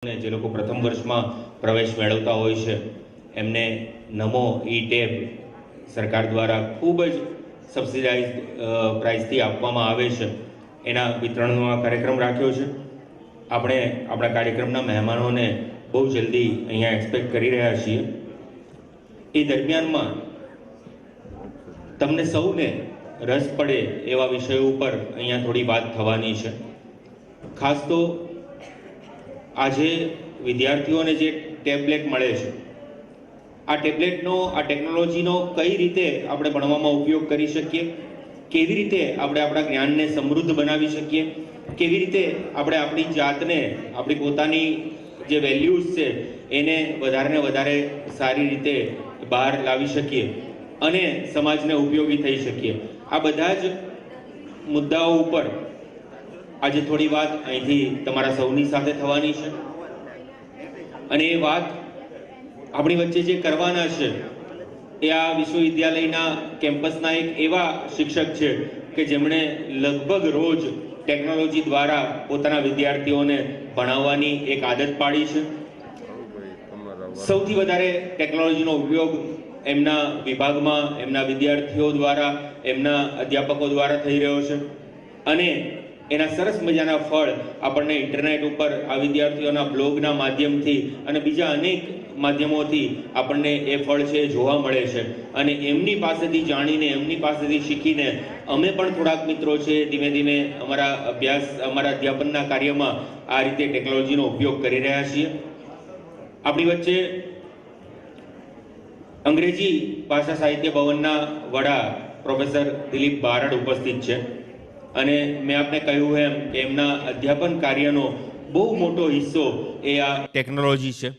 જે લોકો પ્રથમ વર્ષમાં પ્રવેશ મેળવતા હોય છે એમને નમો ઈ ટેબ સરકાર દ્વારા ખૂબ જ સબસિડાઇઝ પ્રાઇસથી આપવામાં આવે છે એના વિતરણનો આ કાર્યક્રમ રાખ્યો છે. આપણે આપણા કાર્યક્રમના મહેમાનોને બહુ જલ્દી અહીંયા એક્સપેક્ટ કરી રહ્યા છીએ. એ દરમિયાનમાં તમને સૌને રસ પડે એવા વિષયો ઉપર અહીંયા થોડી વાત થવાની છે. ખાસ તો આજે વિદ્યાર્થીઓને જે ટેબ્લેટ મળે છે, આ ટેબ્લેટનો, આ ટેકનોલોજીનો કઈ રીતે આપણે ભણવામાં ઉપયોગ કરી શકીએ, કેવી રીતે આપણે આપણા જ્ઞાનને સમૃદ્ધ બનાવી શકીએ, કેવી રીતે આપણે આપણી જાતને, આપણી પોતાની જે વેલ્યુઝ છે એને વધારે ને વધારે સારી રીતે બહાર લાવી શકીએ અને સમાજને ઉપયોગી થઈ શકીએ. આ બધા જ મુદ્દાઓ ઉપર આજે થોડી વાત અહીંથી તમારા સૌની સાથે થવાની છે. અને એ વાત આપણી વચ્ચે જે કરવાના છે એ આ વિશ્વવિદ્યાલયના કેમ્પસના એક એવા શિક્ષક છે કે જેમણે લગભગ રોજ ટેકનોલોજી દ્વારા પોતાના વિદ્યાર્થીઓને ભણાવવાની એક આદત પાડી છે. સૌથી વધારે ટેકનોલોજીનો ઉપયોગ એમના વિભાગમાં, એમના વિદ્યાર્થીઓ દ્વારા, એમના અધ્યાપકો દ્વારા થઈ રહ્યો છે અને એના સરસ મજાના ફળ આપણને ઇન્ટરનેટ ઉપર આ વિદ્યાર્થીઓના બ્લોગના માધ્યમથી અને બીજા અનેક માધ્યમોથી આપણને એ ફળ છે જોવા મળે છે. અને એમની પાસેથી જાણીને, એમની પાસેથી શીખીને અમે પણ થોડાક મિત્રો છે ધીમે ધીમે અમારા અભ્યાસ, અમારા અધ્યાપનના કાર્યમાં આ રીતે ટેકનોલોજીનો ઉપયોગ કરી રહ્યા છીએ. આપણી વચ્ચે અંગ્રેજી ભાષા સાહિત્ય ભવનના વડા પ્રોફેસર દિલીપ બારડ ઉપસ્થિત છે અને મેં આપને કહ્યું એમ કે એમના અધ્યાપન કાર્યનો બહુ મોટો હિસ્સો એ આ ટેકનોલોજી છે.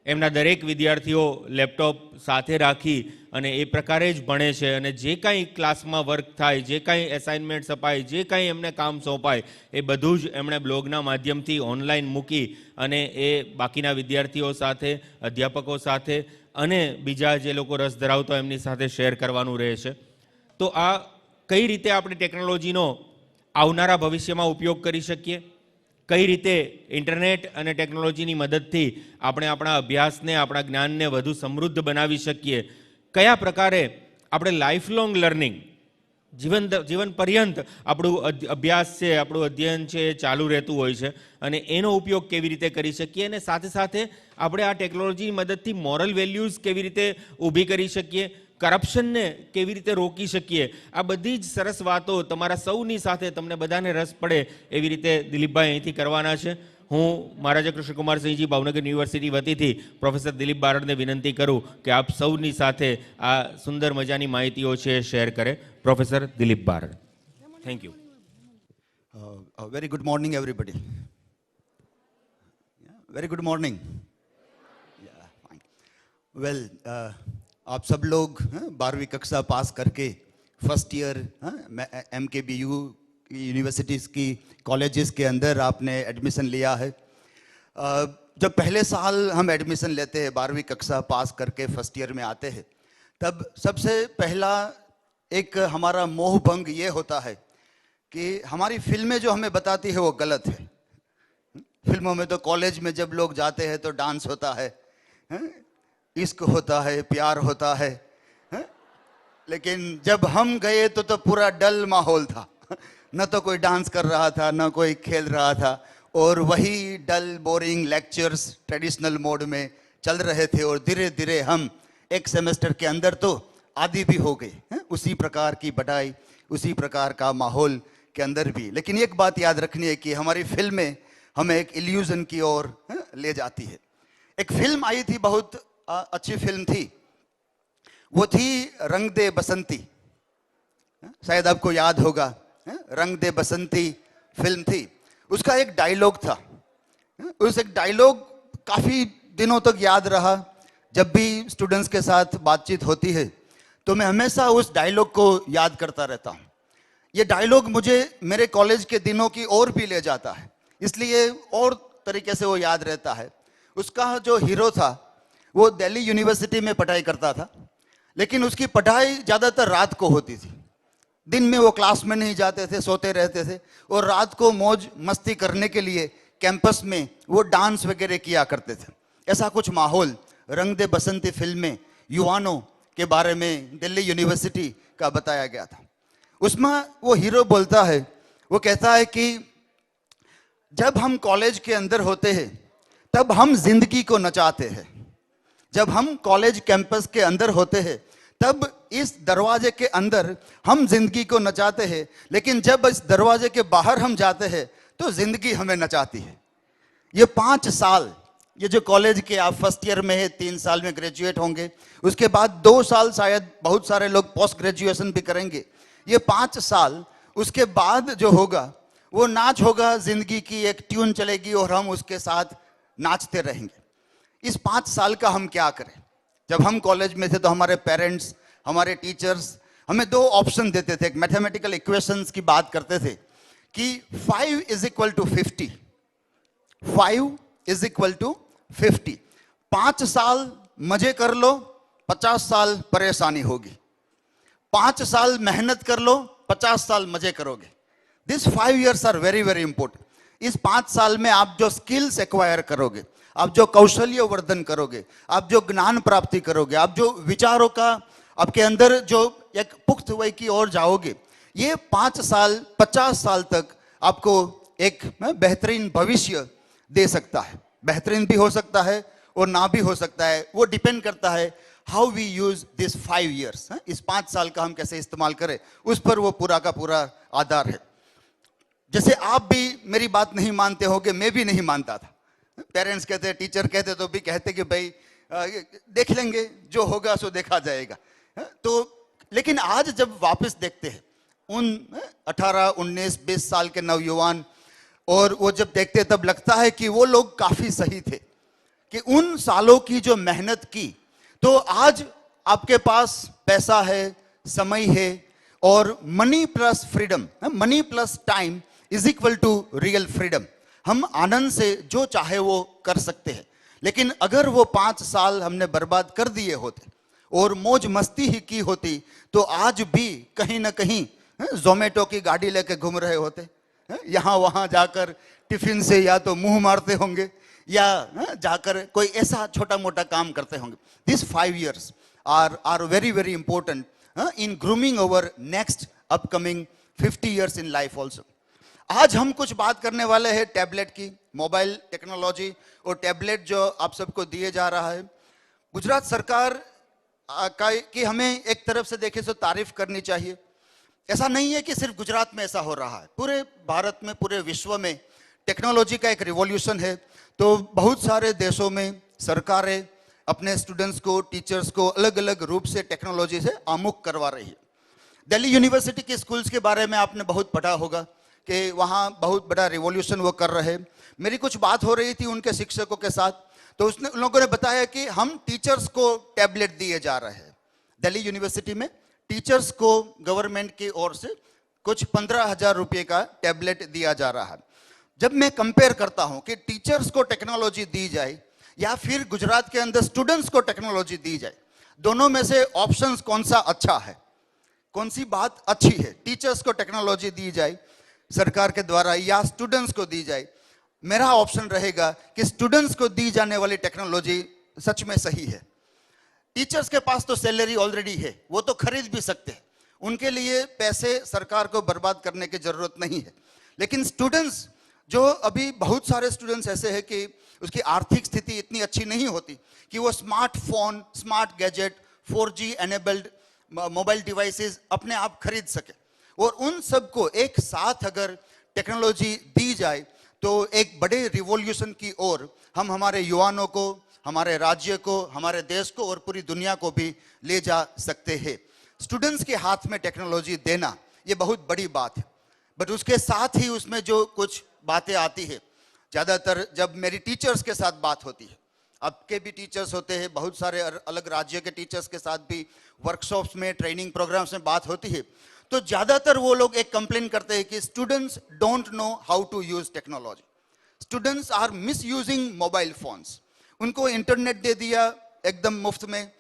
એમના દરેક વિદ્યાર્થીઓ લેપટોપ સાથે રાખી અને એ પ્રકારે જ ભણે છે અને જે કાંઈ ક્લાસમાં વર્ક થાય, જે કાંઈ એસાઇનમેન્ટ્સ અપાય, જે કાંઈ એમને કામ સોંપાય એ બધું જ એમણે બ્લોગના માધ્યમથી ઓનલાઈન મૂકી અને એ બાકીના વિદ્યાર્થીઓ સાથે, અધ્યાપકો સાથે અને બીજા જે લોકો રસ ધરાવતા એમની સાથે શેર કરવાનું રહે છે. તો આ કઈ રીતે આપણે ટેકનોલોજીનો આવનારા ભવિષ્યમાં ઉપયોગ કરી શકીએ, કઈ રીતે ઇન્ટરનેટ અને ટેકનોલોજીની મદદથી આપણે આપણા અભ્યાસને, આપણા જ્ઞાનને વધુ સમૃદ્ધ બનાવી શકીએ, કયા પ્રકારે આપણે લાઈફ લોંગ લર્નિંગ, જીવન પર્યંત આપણું અભ્યાસ છે, આપણું અધ્યયન છે એ ચાલુ રહેતું હોય છે અને એનો ઉપયોગ કેવી રીતે કરી શકીએ અને સાથે સાથે આપણે આ ટેકનોલોજીની મદદથી મોરલ વેલ્યુઝ કેવી રીતે ઊભી કરી શકીએ, કરપ્શનને કેવી રીતે રોકી શકીએ, આ બધી જ સરસ વાતો તમારા સૌની સાથે તમને બધાને રસ પડે એવી રીતે દિલીપભાઈ અહીંથી કરવાના છે. હું મહારાજા કૃષ્ણકુમારસિંહજી ભાવનગર યુનિવર્સિટી વતીથી પ્રોફેસર દિલીપ બારડને વિનંતી કરું કે આપ સૌની સાથે આ સુંદર મજાની માહિતીઓ છે શેર કરે. Professor Dilip Barad. Thank you. Very good morning, everybody. Very good morning. Yeah, fine. Well, आप सब लोग 12वीं कक्षा पास करके फर्स्ट ईयर MKBU यूनिवर्सिटीज़ की कॉलेजेस के अंदर आपने एडमिशन लिया है. जब पहले साल हम एडमिशन लेते हैं, 12वीं कक्षा पास करके फर्स्ट ईयर में आते हैं, तब सबसे पहला एक हमारा मोह भंग ये होता है कि हमारी फिल्में जो हमें बताती है वो गलत है. फिल्मों में तो कॉलेज में जब लोग जाते हैं तो डांस होता है, इश्क होता है, प्यार होता है, लेकिन जब हम गए तो पूरा डल माहौल था. न तो कोई डांस कर रहा था, न कोई खेल रहा था और वही डल बोरिंग लेक्चर्स ट्रेडिशनल मोड में चल रहे थे और धीरे धीरे हम एक सेमेस्टर के अंदर तो आदी भी हो गए उसी प्रकार की पढ़ाई, उसी प्रकार का माहौल के अंदर भी. लेकिन एक बात याद रखनी है कि हमारी फिल्में हमें एक इल्यूजन की ओर ले जाती है. एक फिल्म आई थी, बहुत अच्छी फिल्म थी, वो थी रंग दे बसंती. शायद आपको याद होगा, रंग दे बसंती फिल्म थी. उसका एक डायलॉग था, उस एक डायलॉग काफ़ी दिनों तक याद रहा. जब भी स्टूडेंट्स के साथ बातचीत होती है तो मैं हमेशा उस डायलॉग को याद करता रहता हूँ. ये डायलॉग मुझे मेरे कॉलेज के दिनों की ओर भी ले जाता है, इसलिए और तरीके से वो याद रहता है. उसका जो हीरो था वो दिल्ली यूनिवर्सिटी में पढ़ाई करता था, लेकिन उसकी पढ़ाई ज़्यादातर रात को होती थी. दिन में वो क्लास में नहीं जाते थे, सोते रहते थे और रात को मौज मस्ती करने के लिए कैंपस में वो डांस वगैरह किया करते थे। ऐसा कुछ माहौल रंग दे बसंती फिल्म में युवानों के बारे में दिल्ली यूनिवर्सिटी का बताया गया था। उसमें वो हीरो बोलता है, वो कहता है कि जब हम कॉलेज के अंदर होते हैं तब हम जिंदगी को नचाते हैं। जब हम कॉलेज कैंपस के अंदर होते हैं तब इस दरवाजे के अंदर हम जिंदगी को नचाते हैं, लेकिन जब इस दरवाजे के बाहर हम जाते हैं तो जिंदगी हमें नचाती है। ये 5 साल, ये जो कॉलेज के आप फर्स्ट ईयर में है, 3 साल में ग्रेजुएट होंगे, उसके बाद 2 साल शायद बहुत सारे लोग पोस्ट ग्रेजुएशन भी करेंगे। ये 5 साल उसके बाद जो होगा वो नाच होगा, जिंदगी की एक ट्यून चलेगी और हम उसके साथ नाचते रहेंगे। इस 5 साल का हम क्या करें? जब हम कॉलेज में थे तो हमारे पेरेंट्स, हमारे टीचर्स हमें 2 ऑप्शन देते थे। एक मैथमेटिकल इक्वेशंस की बात करते थे कि 5 is equal to 50, 5 is equal to 50। 5 साल मजे कर लो, 50 साल परेशानी होगी। 5 साल मेहनत कर लो, 50 साल मजे करोगे। This 5 years are very very important. इस 5 साल में आप जो स्किल्स एक्वायर करोगे, आप जो कौशल्य वर्धन करोगे, आप जो ज्ञान प्राप्ति करोगे, आप जो विचारों का आपके अंदर जो एक पुख्त वय की ओर जाओगे, ये 5 साल 50 साल तक आपको एक बेहतरीन भविष्य दे सकता है। बेहतरीन भी हो सकता है और ना भी हो सकता है, वो डिपेंड करता है how we use this 5 years। इस 5 साल का हम कैसे इस्तेमाल करें, उस पर वो पूरा का पूरा आधार है। जैसे आप भी मेरी बात नहीं मानते होगे, मैं भी नहीं मानता था। पेरेंट्स कहते, टीचर कहते तो भी कहते कि भाई देख लेंगे, जो होगा सो देखा जाएगा। तो लेकिन आज जब वापस देखते हैं उन 18, 19, 20 साल के नौजवान, और वो जब देखते हैं तब लगता है कि वो लोग काफी सही थे कि उन सालों की जो मेहनत की, तो आज आपके पास पैसा है, समय है, और money plus freedom, money plus time is equal to real freedom. हम आनंद से जो चाहे वो कर सकते हैं। लेकिन अगर वो 5 साल हमने बर्बाद कर दिए होते और मौज मस्ती ही की होती, तो आज भी कहीं ना कहीं जोमेटो की गाड़ी लेके घूम रहे होते, यहाँ वहाँ जाकर टिफिन से या तो मुंह मारते होंगे या जाकर कोई ऐसा छोटा मोटा काम करते होंगे। This 5 years are very very important in grooming our next upcoming 50 years in life also. आज हम कुछ बात करने वाले हैं टैबलेट की, मोबाइल टेक्नोलॉजी और टैबलेट जो आप सबको दिए जा रहा है। गुजरात सरकार की हमें एक तरफ से देखें तो तारीफ करनी चाहिए। ऐसा नहीं है कि सिर्फ गुजरात में ऐसा हो रहा है, पूरे भारत में, पूरे विश्व में टेक्नोलॉजी का एक रिवॉल्यूशन है। तो बहुत सारे देशों में सरकारें अपने स्टूडेंट्स को, टीचर्स को अलग अलग रूप से टेक्नोलॉजी से आमुख करवा रही है। दिल्ली यूनिवर्सिटी के स्कूल्स के बारे में आपने बहुत पढ़ा होगा कि वहाँ बहुत बड़ा रिवॉल्यूशन वो कर रहे हैं। मेरी कुछ बात हो रही थी उनके शिक्षकों के साथ, तो उन लोगों ने बताया कि हम टीचर्स को टैबलेट दिए जा रहे हैं। दिल्ली यूनिवर्सिटी में टीचर्स को गवर्नमेंट की ओर से कुछ 15,000 रुपये का टैबलेट दिया जा रहा है। जब मैं कंपेयर करता हूं कि टीचर्स को टेक्नोलॉजी दी जाए या फिर गुजरात के अंदर स्टूडेंट्स को टेक्नोलॉजी दी जाए, दोनों में से ऑप्शंस कौन सा अच्छा है, कौन सी बात अच्छी है? टीचर्स को टेक्नोलॉजी दी जाए सरकार के द्वारा या स्टूडेंट्स को दी जाए? मेरा ऑप्शन रहेगा कि स्टूडेंट्स को दी जाने वाली टेक्नोलॉजी सच में सही है। टीचर्स के पास तो सैलरी ऑलरेडी है, वो तो खरीद भी सकते हैं, उनके लिए पैसे सरकार को बर्बाद करने की जरूरत नहीं है। लेकिन स्टूडेंट्स, जो अभी बहुत सारे स्टूडेंट्स ऐसे हैं कि उसकी आर्थिक स्थिति इतनी अच्छी नहीं होती कि वो smartphone, smart gadget, 4G enabled mobile devices अपने आप खरीद सके, और उन सबको एक साथ अगर टेक्नोलॉजी दी जाए तो एक बड़े रिवॉल्यूशन की ओर हम हमारे युवाओं को, हमारे राज्य को, हमारे देश को और पूरी दुनिया को भी ले जा सकते हैं। स्टूडेंट्स के हाथ में टेक्नोलॉजी देना ये बहुत बड़ी बात है, बट उसके साथ ही उसमें जो कुछ बातें आती है, ज़्यादातर जब मेरी टीचर्स के साथ बात होती है, आपके भी टीचर्स होते हैं, बहुत सारे अलग राज्य के टीचर्स के साथ भी वर्कशॉप्स में, ट्रेनिंग प्रोग्राम्स में बात होती है, तो ज़्यादातर वो लोग एक कंप्लेन करते हैं कि students don't know how to use technology, students are misusing mobile phones. उनको इंटरनेट दे दिया एकदम मुफ्त में,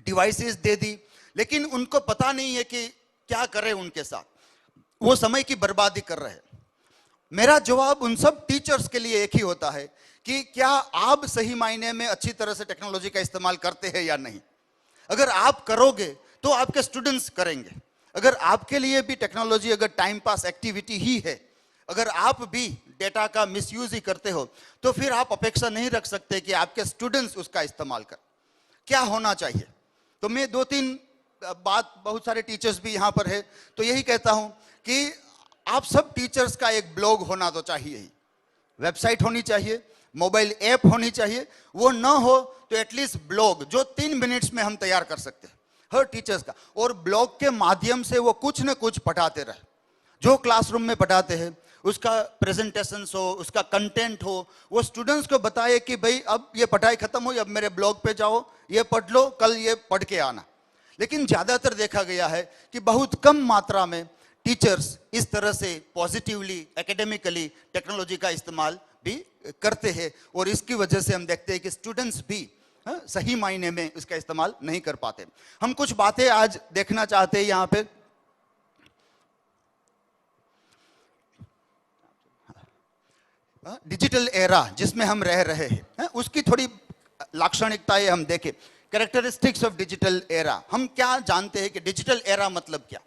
डिवाइसेस दे दी, लेकिन उनको पता नहीं है कि क्या करें उनके साथ, वो समय की बर्बादी कर रहे हैं। मेरा जवाब उन सब टीचर्स के लिए एक ही होता है कि क्या आप सही मायने में अच्छी तरह से टेक्नोलॉजी का इस्तेमाल करते हैं या नहीं। अगर आप करोगे तो आपके स्टूडेंट्स करेंगे। अगर आपके लिए भी टेक्नोलॉजी अगर टाइम पास एक्टिविटी ही है, अगर आप भी डेटा का मिसयूज ही करते हो, तो फिर आप अपेक्षा नहीं रख सकते कि आपके स्टूडेंट्स उसका इस्तेमाल कर। क्या होना चाहिए? तो मैं दो तीन बात, बहुत सारे टीचर्स भी यहाँ पर है, तो यही कहता हूँ कि आप सब टीचर्स का एक ब्लॉग होना तो चाहिए ही, वेबसाइट होनी चाहिए, मोबाइल ऐप होनी चाहिए। वो ना हो तो एटलीस्ट ब्लॉग जो 3 मिनट्स में हम तैयार कर सकते हैं हर टीचर्स का, और ब्लॉग के माध्यम से वो कुछ न कुछ पढ़ाते रहे। जो क्लासरूम में पढ़ाते हैं उसका प्रेजेंटेशन हो, उसका कंटेंट हो, वो स्टूडेंट्स को बताए कि भाई अब ये पढ़ाई खत्म हुई, अब मेरे ब्लॉग पे जाओ, ये पढ़ लो, कल ये पढ़ के आना। लेकिन ज़्यादातर देखा गया है कि बहुत कम मात्रा में टीचर्स इस तरह से पॉजिटिवली एकेडमिकली टेक्नोलॉजी का इस्तेमाल भी करते हैं, और इसकी वजह से हम देखते हैं कि स्टूडेंट्स भी सही मायने में इसका इस्तेमाल नहीं कर पाते। हम कुछ बातें आज देखना चाहते हैं यहाँ पे। डिजिटल एरा जिसमें हम रह रहे हैं, उसकी थोड़ी लाक्षणिकताएं हम देखें। कैरेक्टरिस्टिक्स ऑफ डिजिटल एरा, हम क्या जानते हैं कि डिजिटल एरा मतलब क्या।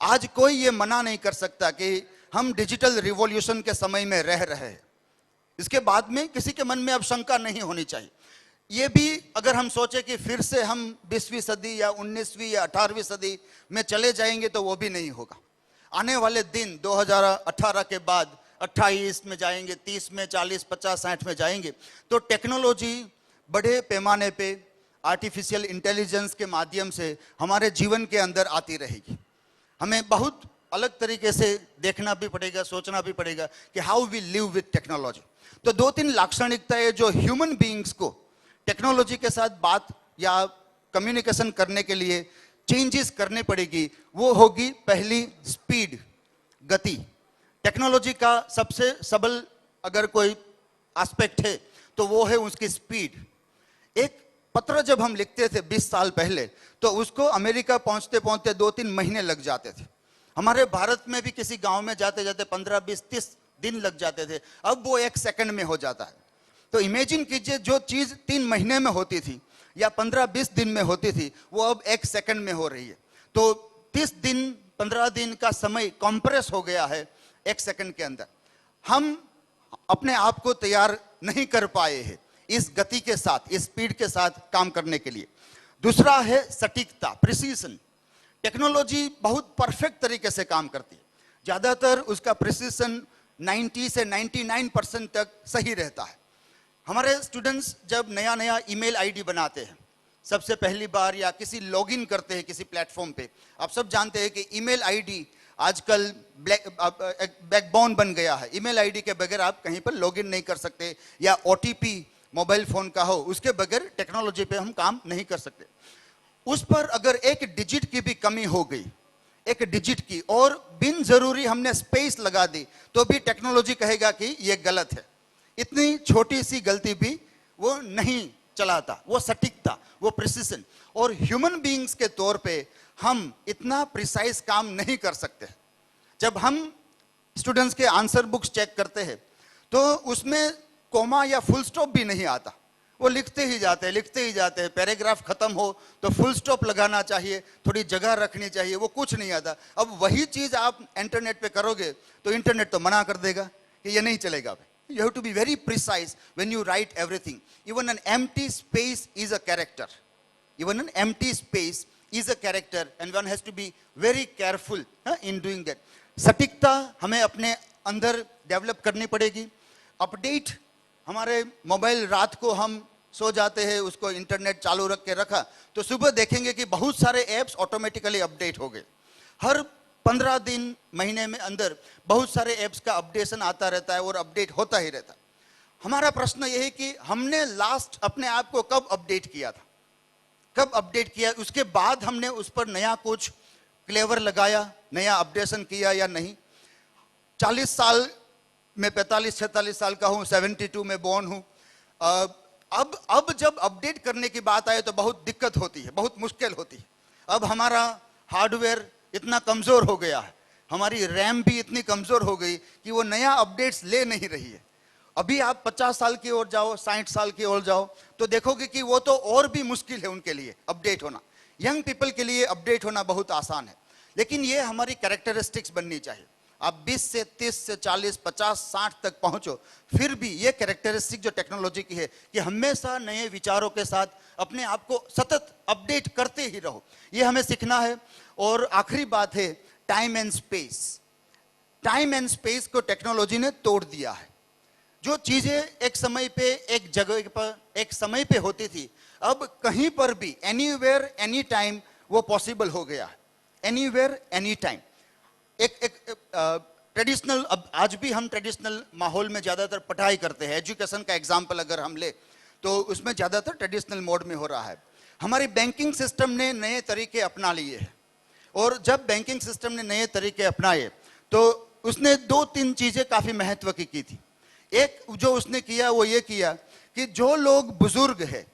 आज कोई ये मना नहीं कर सकता कि हम डिजिटल रिवॉल्यूशन के समय में रह रहे हैं। इसके बाद में किसी के मन में अब शंका नहीं होनी चाहिए। ये भी अगर हम सोचे कि फिर से हम 20वीं सदी या 19वीं या 18वीं सदी में चले जाएंगे तो वो भी नहीं होगा। आने वाले दिन 2018 के बाद 28 में जाएंगे, 30 में, 40, 50, 60 में जाएंगे, तो टेक्नोलॉजी बड़े पैमाने पे आर्टिफिशियल इंटेलिजेंस के माध्यम से हमारे जीवन के अंदर आती रहेगी। हमें बहुत अलग तरीके से देखना भी पड़ेगा, सोचना भी पड़ेगा कि how we live with technology. तो दो तीन लाक्षणिकताएं जो ह्यूमन बीइंग्स को टेक्नोलॉजी के साथ बात या कम्युनिकेशन करने के लिए चेंजेस करनी पड़ेगी, वो होगी पहली स्पीड, गति। टेक्नोलॉजी का सबसे सबल अगर कोई एस्पेक्ट है तो वो है उसकी स्पीड। एक पत्र जब हम लिखते थे 20 साल पहले, तो उसको अमेरिका पहुंचते पहुंचते 2-3 महीने लग जाते थे। हमारे भारत में भी किसी गांव में जाते जाते 15, 20, 30 दिन लग जाते थे, अब वो 1 सेकंड में हो जाता है। तो इमेजिन कीजिए, जो चीज 3 महीने में होती थी या 15-20 दिन में होती थी, वो अब 1 सेकंड में हो रही है। तो 30 दिन 15 दिन का समय कंप्रेस हो गया है 1 सेकंड के अंदर। हम अपने आप को तैयार नहीं कर पाए हैं इस गति के साथ, इस स्पीड के साथ काम करने के लिए। दूसरा है सटीकता, प्रिसीजन। टेक्नोलॉजी बहुत परफेक्ट तरीके से काम करती है, ज्यादातर उसका प्रिसीजन 90 से 99% तक सही रहता है। हमारे स्टूडेंट्स जब नया नया ईमेल आईडी बनाते हैं सबसे पहली बार, या किसी लॉगिन करते हैं किसी प्लेटफॉर्म पे, आप सब जानते हैं कि ईमेल आईडी आजकल बैकबोन बन गया है। ईमेल आईडी के बगैर आप कहीं पर लॉगिन नहीं कर सकते, या ओटीपी मोबाइल फोन का हो, उसके बगैर टेक्नोलॉजी पे हम काम नहीं कर सकते। उस पर अगर एक डिजिट की भी कमी हो गई, एक डिजिट की, और बिन जरूरी हमने स्पेस लगा दी, तो भी टेक्नोलॉजी कहेगा कि ये गलत है। इतनी छोटी सी गलती भी वो नहीं चलाता, वो सटीकता, वो प्रिसीजन। और ह्यूमन बीइंग्स के तौर पे हम इतना प्रिसाइज काम नहीं कर सकते। जब हम स्टूडेंट्स के आंसर बुक्स चेक करते हैं तो उसमें कोमा या फुल स्टॉप भी नहीं आता, वो लिखते ही जाते हैं, लिखते ही जाते हैं। पैराग्राफ खत्म हो तो फुल स्टॉप लगाना चाहिए, थोड़ी जगह रखनी चाहिए, वो कुछ नहीं आता। अब वही चीज आप इंटरनेट पे करोगे तो इंटरनेट तो मना कर देगा कि ये नहीं चलेगा। You have to be very precise when you write everything. Even an empty space is a character. Even an empty space is a character, and one has to be very careful in doing that. सटीकता हमें अपने अंदर develop करनी पड़ेगी। Update, हमारे mobile रात को हम सो जाते हैं, उसको इंटरनेट चालू रख के रखा, तो सुबह देखेंगे कि बहुत सारे ऐप्स ऑटोमेटिकली अपडेट हो गए। हर 15 दिन महीने में अंदर बहुत सारे ऐप्स का अपडेशन आता रहता है और अपडेट होता ही रहता है। हमारा प्रश्न यह है कि हमने लास्ट अपने आप को कब अपडेट किया था, कब अपडेट किया, उसके बाद हमने उस पर नया कुछ क्लेवर लगाया, नया अपडेशन किया या नहीं। 40 साल में 45-46 साल का हूँ, 72 में बोर्न हूँ। अब जब अपडेट करने की बात आए तो बहुत दिक्कत होती है, बहुत मुश्किल होती है। अब हमारा हार्डवेयर इतना कमजोर हो गया है हमारी रैम भी इतनी कमजोर हो गई कि वो नया अपडेट्स ले नहीं रही है। अभी आप 50 साल की ओर जाओ, 60 साल की ओर जाओ, तो देखोगे कि वो तो और भी मुश्किल है उनके लिए अपडेट होना। यंग पीपल के लिए अपडेट होना बहुत आसान है, लेकिन ये हमारी कैरेक्टरिस्टिक्स बननी चाहिए। आप 20 से 30 से 40, 50, 60 तक पहुंचो, फिर भी ये कैरेक्टरिस्टिक जो टेक्नोलॉजी की है कि हमेशा नए विचारों के साथ अपने आप को सतत अपडेट करते ही रहो, ये हमें सीखना है। और आखिरी बात है time and space. Time and space को टेक्नोलॉजी ने तोड़ दिया है। जो चीजें एक समय पे, एक जगह पर, एक समय पे होती थी, अब कहीं पर भी, एनीवेयर एनी टाइम वो पॉसिबल हो गया है। Anywhere any time. एक ट्रेडिशनल, अब आज भी हम ट्रेडिशनल माहौल में ज्यादातर पढ़ाई करते हैं। एजुकेशन का एग्जाम्पल अगर हम ले तो उसमें ज्यादातर ट्रेडिशनल मोड में हो रहा है। हमारी बैंकिंग सिस्टम ने नए तरीके अपना लिए हैं, और जब बैंकिंग सिस्टम ने नए तरीके अपनाए तो उसने 2-3 चीजें काफी महत्व की थी। एक जो उसने किया वो ये किया कि जो लोग बुजुर्ग है,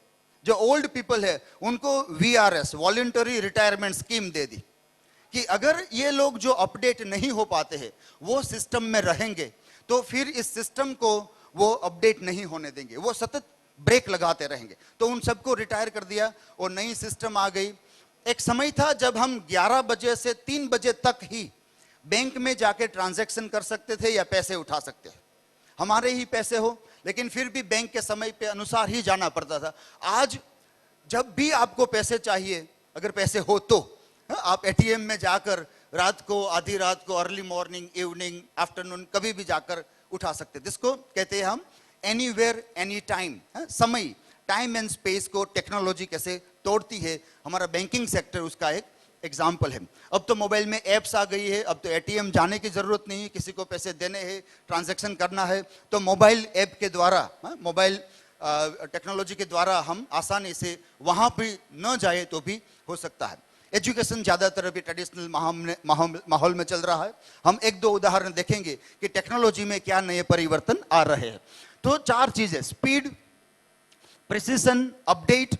जो ओल्ड पीपल है, उनको VRS, वॉलंटरी रिटायरमेंट स्कीम दे दी कि अगर ये लोग जो अपडेट नहीं हो पाते हैं वो सिस्टम में रहेंगे तो फिर इस सिस्टम को वो अपडेट नहीं होने देंगे, वो सतत ब्रेक लगाते रहेंगे। तो उन सबको रिटायर कर दिया और नई सिस्टम आ गई। एक समय था जब हम 11 बजे से 3 बजे तक ही बैंक में जाके ट्रांजैक्शन कर सकते थे या पैसे उठा सकते थे, हमारे ही पैसे हो, लेकिन फिर भी बैंक के समय पे अनुसार ही जाना पड़ता था। आज जब भी आपको पैसे चाहिए, अगर पैसे हो तो आप ATM में जाकर रात को, आधी रात को, अर्ली मॉर्निंग, इवनिंग, आफ्टरनून, कभी भी जाकर उठा सकते। जिसको कहते हैं हम एनीवेयर एनी टाइम। समय, टाइम एंड स्पेस को टेक्नोलॉजी कैसे तोड़ती है, हमारा बैंकिंग सेक्टर उसका एक एग्जाम्पल है। अब तो मोबाइल में एप्स आ गई है, अब तो ATM जाने की जरूरत नहीं है, किसी को पैसे देने हैं, ट्रांजैक्शन करना है तो मोबाइल ऐप के द्वारा, मोबाइल टेक्नोलॉजी के द्वारा हम आसानी से वहां भी न जाए तो भी हो सकता है। एजुकेशन ज्यादातर अभी ट्रेडिशनल माहौल में चल रहा है। हम 1-2 उदाहरण देखेंगे कि टेक्नोलॉजी में क्या नए परिवर्तन आ रहे हैं। तो 4 चीजें, speed, precision, update,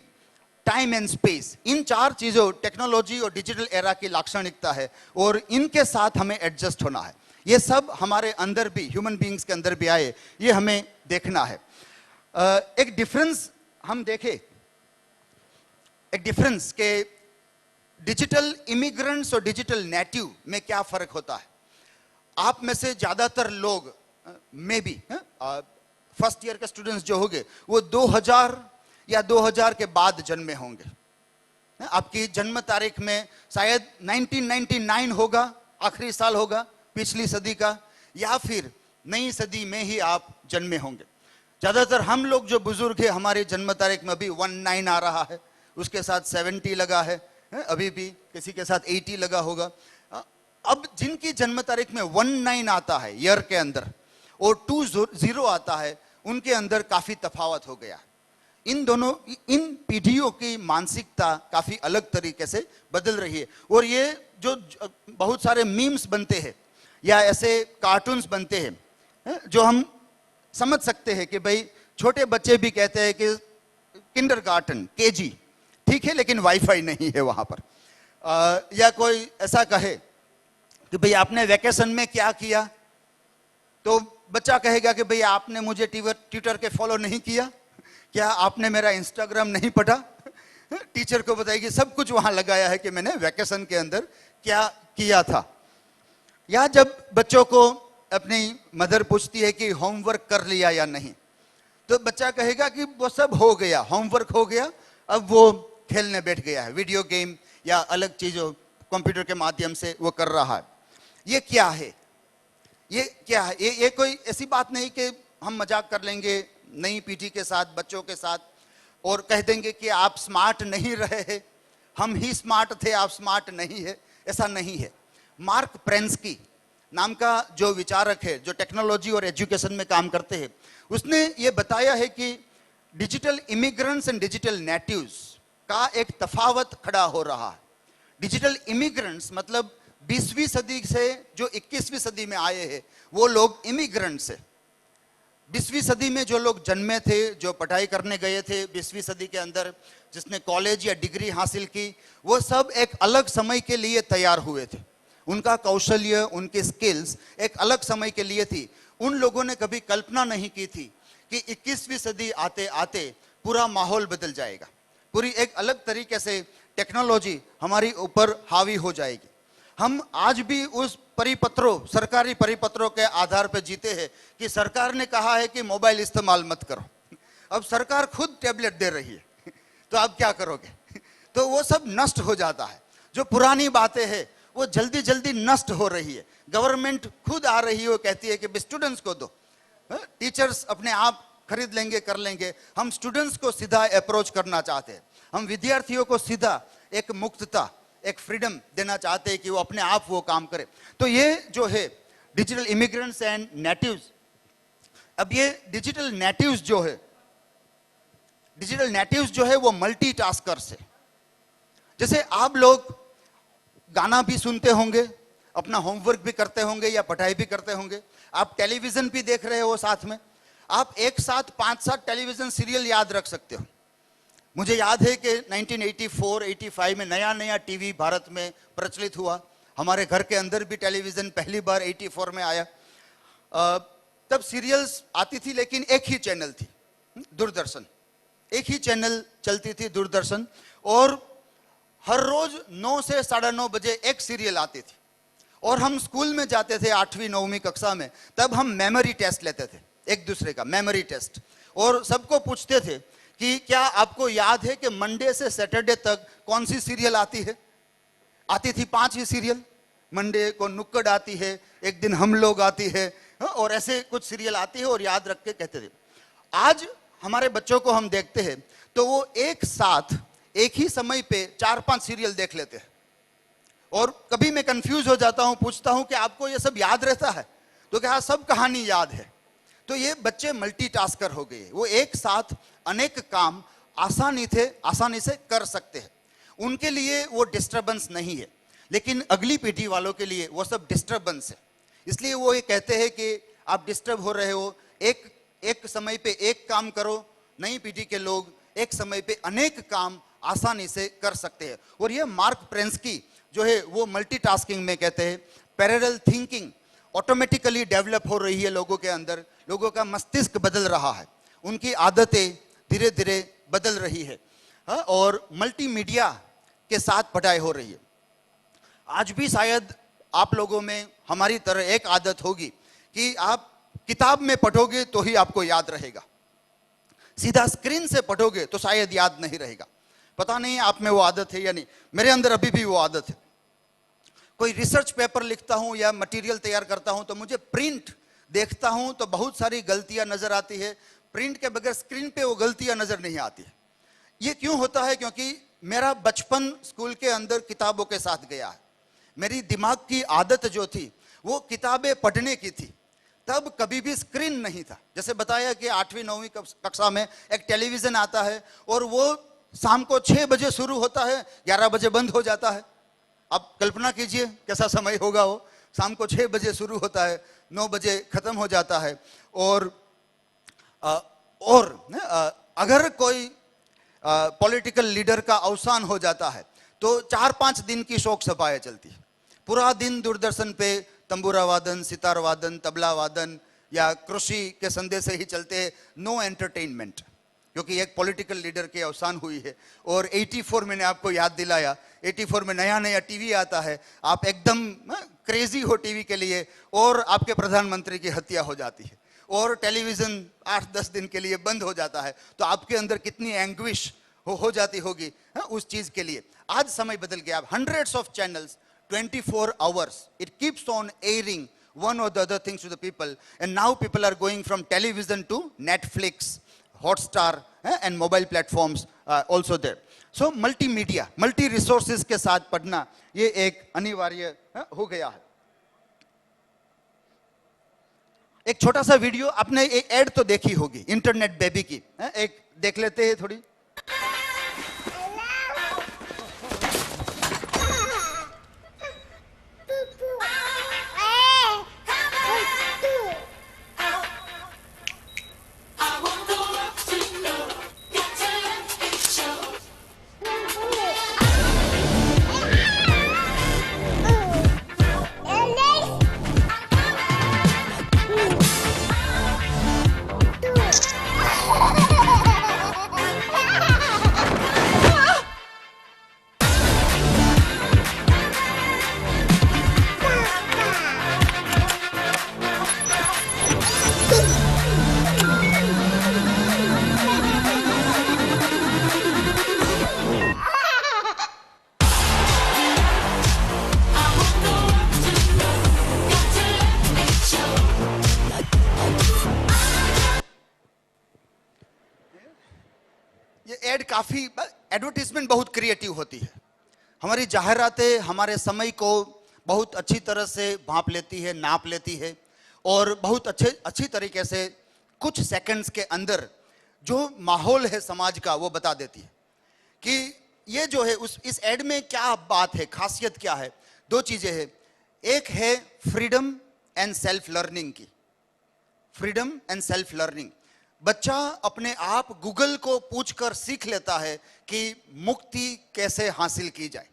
time and space, इन 4 चीजों टेक्नोलॉजी और डिजिटल एरा की लाक्षणिकता है और इनके साथ हमें एडजस्ट होना है। ये सब हमारे अंदर भी, ह्यूमन बीइंग्स के अंदर भी आए, ये हमें देखना है। एक डिफरेंस हम देखें, एक डिफरेंस के डिजिटल इमिग्रेंट्स और डिजिटल नेटिव में क्या फर्क होता है। आप में से ज्यादातर लोग मे बी फर्स्ट ईयर के स्टूडेंट्स जो होंगे वो 2000 या 2000 के बाद जन्मे होंगे। आपकी जन्म तारीख में शायद 1999 होगा, आखिरी साल होगा पिछली सदी का, या फिर नई सदी में ही आप जन्मे होंगे। ज्यादातर हम लोग जो बुजुर्ग है, हमारी जन्म तारीख में अभी 19 आ रहा है, उसके साथ 70 लगा है, अभी भी किसी के साथ 80 लगा होगा। अब जिनकी जन्म तारीख में 19 आता है ईयर के अंदर और 20 आता है, उनके अंदर काफी तफावत हो गया। इन पीढ़ियों की मानसिकता काफी अलग तरीके से बदल रही है। और ये जो बहुत सारे मीम्स बनते हैं या ऐसे कार्टून्स बनते हैं जो हम समझ सकते हैं कि भाई छोटे बच्चे भी कहते हैं कि किंडरगार्टन, KG ठीक है, लेकिन वाईफाई नहीं है वहां पर। या कोई ऐसा कहे कि भाई आपने वैकेशन में क्या किया, तो बच्चा कहेगा कि भाई आपने मुझे ट्विटर के फॉलो नहीं किया, क्या आपने मेरा इंस्टाग्राम नहीं पढ़ा। टीचर को बताएगी सब कुछ वहां लगाया है कि मैंने वैकेशन के अंदर क्या किया था। या जब बच्चों को अपनी मदर पूछती है कि होमवर्क कर लिया या नहीं, तो बच्चा कहेगा कि वो सब हो गया, होमवर्क हो गया, अब वो खेलने बैठ गया है, वीडियो गेम या अलग चीजों कंप्यूटर के माध्यम से वो कर रहा है। ये क्या है, ये क्या है? ये कोई ऐसी बात नहीं कि हम मजाक कर लेंगे नई पीढ़ी के साथ, बच्चों के साथ, और कह देंगे कि आप स्मार्ट नहीं रहे हैं, हम ही स्मार्ट थे, आप स्मार्ट नहीं है। ऐसा नहीं है। मार्क प्रेंस्की नाम का जो विचारक है, जो टेक्नोलॉजी और एजुकेशन में काम करते हैं, उसने ये बताया है कि digital immigrants and digital natives का एक तफावत खड़ा हो रहा है। डिजिटल इमिग्रेंट्स मतलब 20वीं सदी से जो 21वीं सदी में आए हैं, वो लोग इमिग्रेंट्स है। 20वीं सदी में जो लोग जन्मे थे, जो पढ़ाई करने गए थे 20वीं सदी के अंदर, जिसने कॉलेज या डिग्री हासिल की, वो सब एक अलग समय के लिए तैयार हुए थे। उनका कौशल्य, उनके स्किल्स एक अलग समय के लिए थी। उन लोगों ने कभी कल्पना नहीं की थी कि 21वीं सदी आते आते पूरा माहौल बदल जाएगा, पूरी एक अलग तरीके से टेक्नोलॉजी हमारी ऊपर हावी हो जाएगी। हम आज भी उस परिपत्रों, सरकारी परिपत्रों के आधार पर जीते हैं कि सरकार ने कहा है कि मोबाइल इस्तेमाल मत करो, अब सरकार खुद टैबलेट दे रही है तो आप क्या करोगे? तो वो सब नष्ट हो जाता है। जो पुरानी बातें हैं वो जल्दी जल्दी नष्ट हो रही है। गवर्नमेंट खुद आ रही है, वो कहती है कि स्टूडेंट्स को दो, टीचर्स अपने आप खरीद लेंगे, कर लेंगे। हम स्टूडेंट्स को सीधा अप्रोच करना चाहते हैं, हम विद्यार्थियों को सीधा एक मुक्तता, एक फ्रीडम देना चाहते हैं कि वो अपने आप वो काम करे। तो ये जो है डिजिटल इमिग्रेंट्स एंड नेटिव्स, अब ये डिजिटल नेटिव्स जो है वो मल्टीटास्कर्स है। जैसे आप लोग गाना भी सुनते होंगे, अपना होमवर्क भी करते होंगे या पढ़ाई भी करते होंगे, आप टेलीविजन भी देख रहे हो साथ में, आप एक साथ 5-7 टेलीविजन सीरियल याद रख सकते हो। मुझे याद है कि 1984-85 में नया नया टीवी भारत में प्रचलित हुआ। हमारे घर के अंदर भी टेलीविजन पहली बार 84 में आया। तब सीरियल्स आती थी लेकिन एक ही चैनल थी, दूरदर्शन, एक ही चैनल चलती थी दूरदर्शन, और हर रोज 9 से 9:30 बजे एक सीरियल आती थी। और हम स्कूल में जाते थे 8वीं 9वीं कक्षा में, तब हम मेमोरी टेस्ट लेते थे, एक दूसरे का मेमोरी टेस्ट, और सबको पूछते थे कि क्या आपको याद है कि मंडे से सैटरडे तक कौन सी सीरियल आती है? आती थी 5 ही सीरियल। मंडे को नुक्कड़ आती है, एक दिन हम लोग आती है, और ऐसे कुछ सीरियल आती है, और याद रख के कहते थे। आज हमारे बच्चों को हम देखते हैं तो वो एक साथ एक ही समय पे 4-5 सीरियल देख लेते हैं। और कभी मैं कंफ्यूज हो जाता हूं, पूछता हूं कि आपको ये सब याद रहता है? तो क्या सब कहानी याद है? तो ये बच्चे मल्टीटास्कर हो गए, वो एक साथ अनेक काम आसानी से कर सकते हैं। उनके लिए वो डिस्टर्बेंस नहीं है, लेकिन अगली पीढ़ी वालों के लिए वो सब डिस्टर्बेंस है। इसलिए वो ये कहते हैं कि आप डिस्टर्ब हो रहे हो, एक समय पे एक काम करो। नई पीढ़ी के लोग एक समय पे अनेक काम आसानी से कर सकते हैं। और ये मार्क प्रेंस्की जो है वो मल्टीटास्किंग में कहते हैं पैरेलल थिंकिंग ऑटोमेटिकली डेवलप हो रही है लोगों के अंदर। लोगों का मस्तिष्क बदल रहा है, उनकी आदतें धीरे धीरे बदल रही है, और मल्टीमीडिया के साथ पढ़ाई हो रही है। आज भी शायद आप लोगों में हमारी तरह एक आदत होगी कि आप किताब में पढ़ोगे तो ही आपको याद रहेगा, सीधा स्क्रीन से पढ़ोगे तो शायद याद नहीं रहेगा। पता नहीं आप में वो आदत है या नहीं, मेरे अंदर अभी भी वो आदत है। कोई रिसर्च पेपर लिखता हूं या मटेरियल तैयार करता हूं तो मुझे प्रिंट देखता हूं तो बहुत सारी गलतियां नजर आती है। प्रिंट के बगैर स्क्रीन पे वो गलतियां नजर नहीं आती है। ये क्यों होता है? क्योंकि मेरा बचपन स्कूल के अंदर किताबों के साथ गया है। मेरी दिमाग की आदत जो थी वो किताबें पढ़ने की थी, तब कभी भी स्क्रीन नहीं था। जैसे बताया कि 8वीं 9वीं कक्षा में एक टेलीविजन आता है और वो शाम को 6 बजे शुरू होता है, 11 बजे बंद हो जाता है। आप कल्पना कीजिए कैसा समय होगा वो। शाम को 6 बजे शुरू होता है, 9 बजे खत्म हो जाता है। और अगर कोई पॉलिटिकल लीडर का अवसान हो जाता है तो 4-5 दिन की शोक सभाएं चलती है। पूरा दिन दूरदर्शन पे तंबूरा वादन, सितार वादन, तबला वादन या कृषि के संदेश ही चलते हैं। नो एंटरटेनमेंट, क्योंकि एक पॉलिटिकल लीडर की अवसान हुई है। और 84 मैंने आपको याद दिलाया, 84 में नया नया टीवी आता है, आप एकदम क्रेजी हो टीवी के लिए, और आपके प्रधानमंत्री की हत्या हो जाती है और टेलीविजन 8-10 दिन के लिए बंद हो जाता है। तो आपके अंदर कितनी एंग्विश हो जाती होगी उस चीज के लिए। आज समय बदल गया। Hundreds of channels 24 hours it keeps on airing one or the other things to the people, and now people are going from television to Netflix, Hotstar, and mobile platforms also there. So multimedia, multi resources के साथ पढ़ना ये एक अनिवार्य हो गया है। एक छोटा सा वीडियो आपने एक एड तो देखी होगी इंटरनेट बेबी की, एक देख लेते हैं थोड़ी। ये एड काफी, एडवर्टीजमेंट बहुत क्रिएटिव होती है। हमारी जाहिरातें हमारे समय को बहुत अच्छी तरह से भांप लेती है, नाप लेती है, और बहुत अच्छी तरीके से कुछ सेकंड्स के अंदर जो माहौल है समाज का वो बता देती है कि ये जो है इस एड में क्या बात है, खासियत क्या है। दो चीजें हैं, एक है फ्रीडम एंड सेल्फ लर्निंग की। फ्रीडम एंड सेल्फ लर्निंग, बच्चा अपने आप गूगल को पूछकर सीख लेता है कि मुक्ति कैसे हासिल की जाए।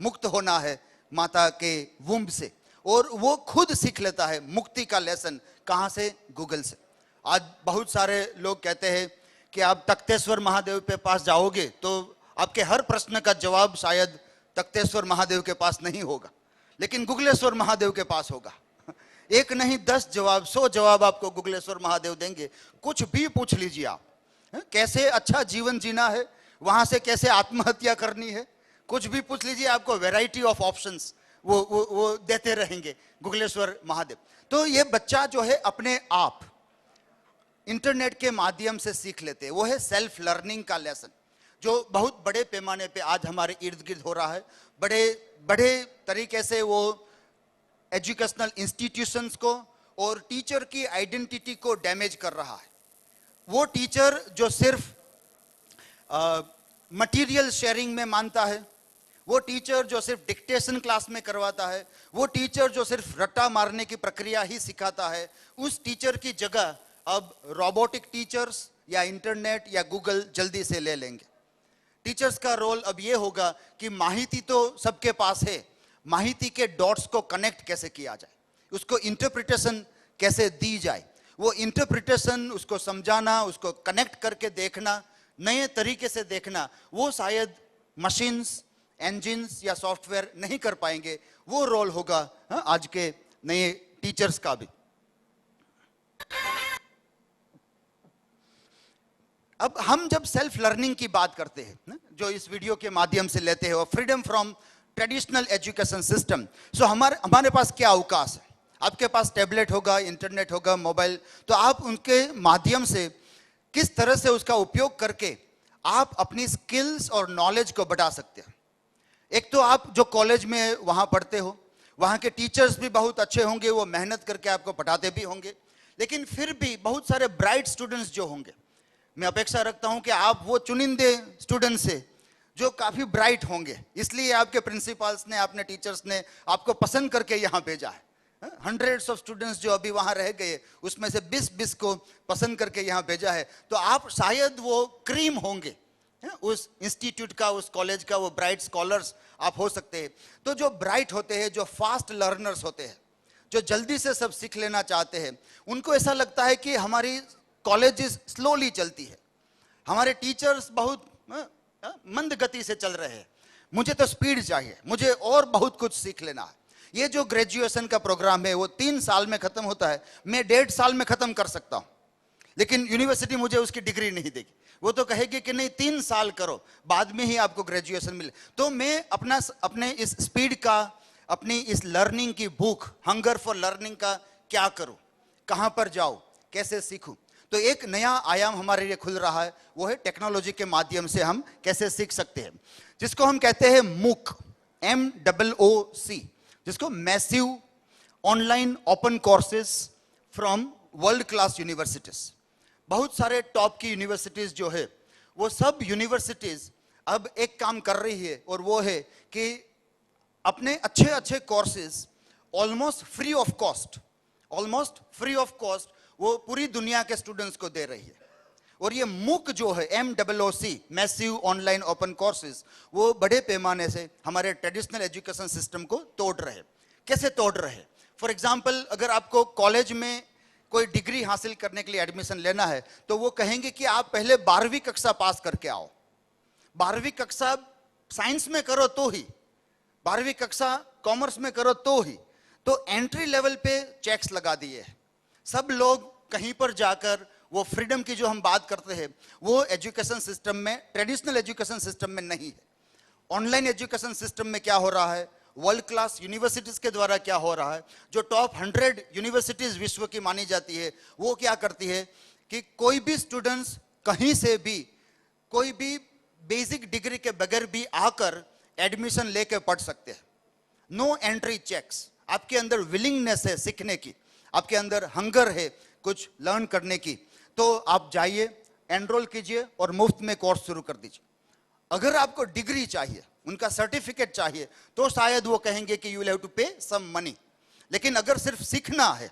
मुक्त होना है माता के वुम्ब से, और वो खुद सीख लेता है मुक्ति का लेसन। कहाँ से? गूगल से। आज बहुत सारे लोग कहते हैं कि आप तख्तेश्वर महादेव के पास जाओगे तो आपके हर प्रश्न का जवाब शायद तख्तेश्वर महादेव के पास नहीं होगा, लेकिन गुगलेश्वर महादेव के पास होगा। एक नहीं 10 जवाब, 100 जवाब आपको गुगलेश्वर महादेव देंगे। कुछ भी पूछ लीजिए आप, कैसे अच्छा जीवन जीना है, वहां से कैसे आत्महत्या करनी है, कुछ भी पूछ लीजिए, आपको वैरायटी ऑफ ऑप्शंस वो देते रहेंगे गुगलेश्वर महादेव। तो ये बच्चा जो है अपने आप इंटरनेट के माध्यम से सीख लेते हैं। वो है सेल्फ लर्निंग का लेसन, जो बहुत बड़े पैमाने पे आज हमारे इर्द गिर्द हो रहा है। बड़े बड़े तरीके से वो एजुकेशनल इंस्टीट्यूशंस को और टीचर की आइडेंटिटी को डैमेज कर रहा है। वो टीचर जो सिर्फ मटेरियल शेयरिंग में मानता है, वो टीचर जो सिर्फ डिक्टेशन क्लास में करवाता है, वो टीचर जो सिर्फ रट्टा मारने की प्रक्रिया ही सिखाता है, उस टीचर की जगह अब रोबोटिक टीचर्स या इंटरनेट या गूगल जल्दी से ले लेंगे। टीचर्स का रोल अब ये होगा कि माहिती तो सबके पास है, माहिती के डॉट्स को कनेक्ट कैसे किया जाए, उसको इंटरप्रिटेशन कैसे दी जाए। वो इंटरप्रिटेशन, उसको समझाना, उसको कनेक्ट करके देखना, नए तरीके से देखना, वो शायद मशीन्स, इंजिन्स या सॉफ्टवेयर नहीं कर पाएंगे। वो रोल होगा आज के नए टीचर्स का भी। अब हम जब सेल्फ लर्निंग की बात करते हैं, जो इस वीडियो के माध्यम से लेते हैं, और freedom from traditional education system, so हमारे पास क्या अवकाश है। आपके पास टैबलेट होगा, इंटरनेट होगा, मोबाइल, तो आप उनके माध्यम से किस तरह से उसका उपयोग करके आप अपनी स्किल्स और नॉलेज को बढ़ा सकते हैं। एक तो आप जो कॉलेज में वहाँ पढ़ते हो, वहाँ के टीचर्स भी बहुत अच्छे होंगे, वो मेहनत करके आपको पढ़ाते भी होंगे, लेकिन फिर भी बहुत सारे ब्राइट स्टूडेंट्स जो होंगे, मैं अपेक्षा रखता हूँ कि आप वो चुनिंदे स्टूडेंट्स से जो काफ़ी ब्राइट होंगे, इसलिए आपके प्रिंसिपल्स ने, आपने टीचर्स ने आपको पसंद करके यहाँ भेजा है। हंड्रेड्स ऑफ स्टूडेंट्स जो अभी वहाँ रह गए, उसमें से 20 को पसंद करके यहाँ भेजा है, तो आप शायद वो क्रीम होंगे उस इंस्टीट्यूट का, उस कॉलेज का, वो ब्राइट स्कॉलर्स आप हो सकते हैं। तो जो ब्राइट होते हैं, जो फास्ट लर्नर्स होते हैं, जो जल्दी से सब सीख लेना चाहते हैं, उनको ऐसा लगता है कि हमारी कॉलेजेस स्लोली चलती है, हमारे टीचर्स बहुत मंद गति से चल रहे हैं, मुझे तो स्पीड चाहिए, मुझे और बहुत कुछ सीख लेना है। ये जो ग्रेजुएशन का प्रोग्राम है वो 3 साल में खत्म होता है, मैं 1.5 साल में खत्म कर सकता हूँ, लेकिन यूनिवर्सिटी मुझे उसकी डिग्री नहीं देगी। वो तो कहेगी कि नहीं 3 साल करो, बाद में ही आपको ग्रेजुएशन मिले। तो मैं अपने इस स्पीड का, अपनी इस लर्निंग की भूख, हंगर फॉर लर्निंग का क्या करूं, कहां पर जाऊं, कैसे सीखूं। तो एक नया आयाम हमारे लिए खुल रहा है, वो है टेक्नोलॉजी के माध्यम से हम कैसे सीख सकते हैं, जिसको हम कहते हैं मूक, MOOC, जिसको massive online open courses from world class universities. बहुत सारे टॉप की यूनिवर्सिटीज जो है, वो सब यूनिवर्सिटीज अब एक काम कर रही है, और वो है कि अपने अच्छे अच्छे courses almost free of cost वो पूरी दुनिया के स्टूडेंट्स को दे रही है। और ये मूक जो है, MOOC, massive online open courses, वो बड़े पैमाने से हमारे ट्रेडिशनल एजुकेशन सिस्टम को तोड़ रहे हैं। कैसे तोड़ रहे हैं? फॉर एग्जाम्पल, अगर आपको कॉलेज में कोई डिग्री हासिल करने के लिए एडमिशन लेना है, तो वो कहेंगे कि आप पहले 12वीं कक्षा पास करके आओ। 12वीं कक्षा साइंस में करो तो ही, 12वीं कक्षा कॉमर्स में करो तो ही। तो एंट्री लेवल पे चेक्स लगा दिए हैं। सब लोग कहीं पर जाकर वो फ्रीडम की जो हम बात करते हैं, वो एजुकेशन सिस्टम में, ट्रेडिशनल एजुकेशन सिस्टम में नहीं है। ऑनलाइन एजुकेशन सिस्टम में क्या हो रहा है, वर्ल्ड क्लास यूनिवर्सिटीज के द्वारा क्या हो रहा है, जो टॉप 100 यूनिवर्सिटीज विश्व की मानी जाती है, वो क्या करती है कि कोई भी स्टूडेंट्स कहीं से भी कोई भी बेसिक डिग्री के बगैर भी आकर एडमिशन लेके पढ़ सकते हैं। नो एंट्री चेक्स, आपके अंदर विलिंगनेस है सीखने की, आपके अंदर हंगर है कुछ लर्न करने की, तो आप जाइए, एनरोल कीजिए और मुफ्त में कोर्स शुरू कर दीजिए। अगर आपको डिग्री चाहिए, उनका सर्टिफिकेट चाहिए, तो शायद वो कहेंगे कि यू विल हैव टू पे सम मनी। लेकिन अगर सिर्फ सीखना है,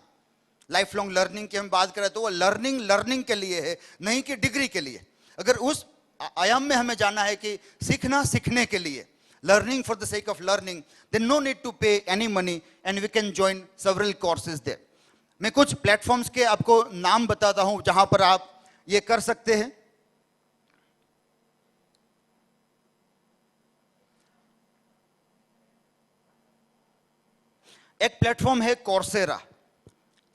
लाइफ लॉन्ग लर्निंग की हम बात करें, तो वो लर्निंग के लिए है, नहीं कि डिग्री के लिए। अगर उस आयाम में हमें जाना है कि सीखना सीखने के लिए, learning for the sake of learning, then no need to pay any money and we can join several courses there. मैं कुछ प्लेटफॉर्म्स के आपको नाम बताता हूं जहां पर आप ये कर सकते हैं। एक प्लेटफॉर्म है Coursera,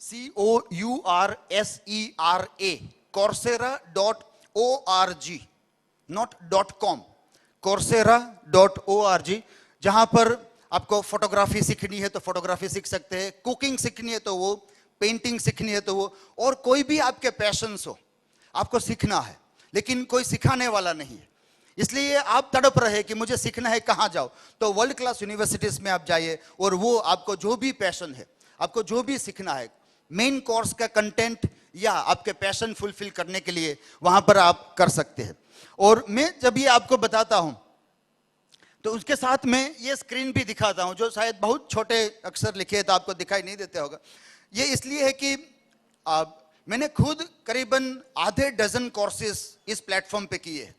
COURSERA, coursera.org, not .com, coursera.org, जहां पर आपको फोटोग्राफी सीखनी है तो फोटोग्राफी सीख सकते हैं, कुकिंग सीखनी है तो वो, पेंटिंग सीखनी है तो वो, और कोई भी आपके पैशंस हो, आपको सीखना है लेकिन कोई सिखाने वाला नहीं है, इसलिए आप तड़प रहे कि मुझे सीखना है, कहाँ जाओ, तो वर्ल्ड क्लास यूनिवर्सिटीज में आप जाइए और वो आपको जो भी पैशन है, आपको जो भी सीखना है, मेन कोर्स का कंटेंट या आपके पैशन फुलफिल करने के लिए वहां पर आप कर सकते हैं। और मैं जब ये आपको बताता हूं तो उसके साथ में ये स्क्रीन भी दिखाता हूं, जो शायद बहुत छोटे अक्षर लिखे हैं तो आपको दिखाई नहीं देते होगा। ये इसलिए है कि मैंने खुद करीबन आधे डजन कोर्सेज इस प्लेटफॉर्म पे किए,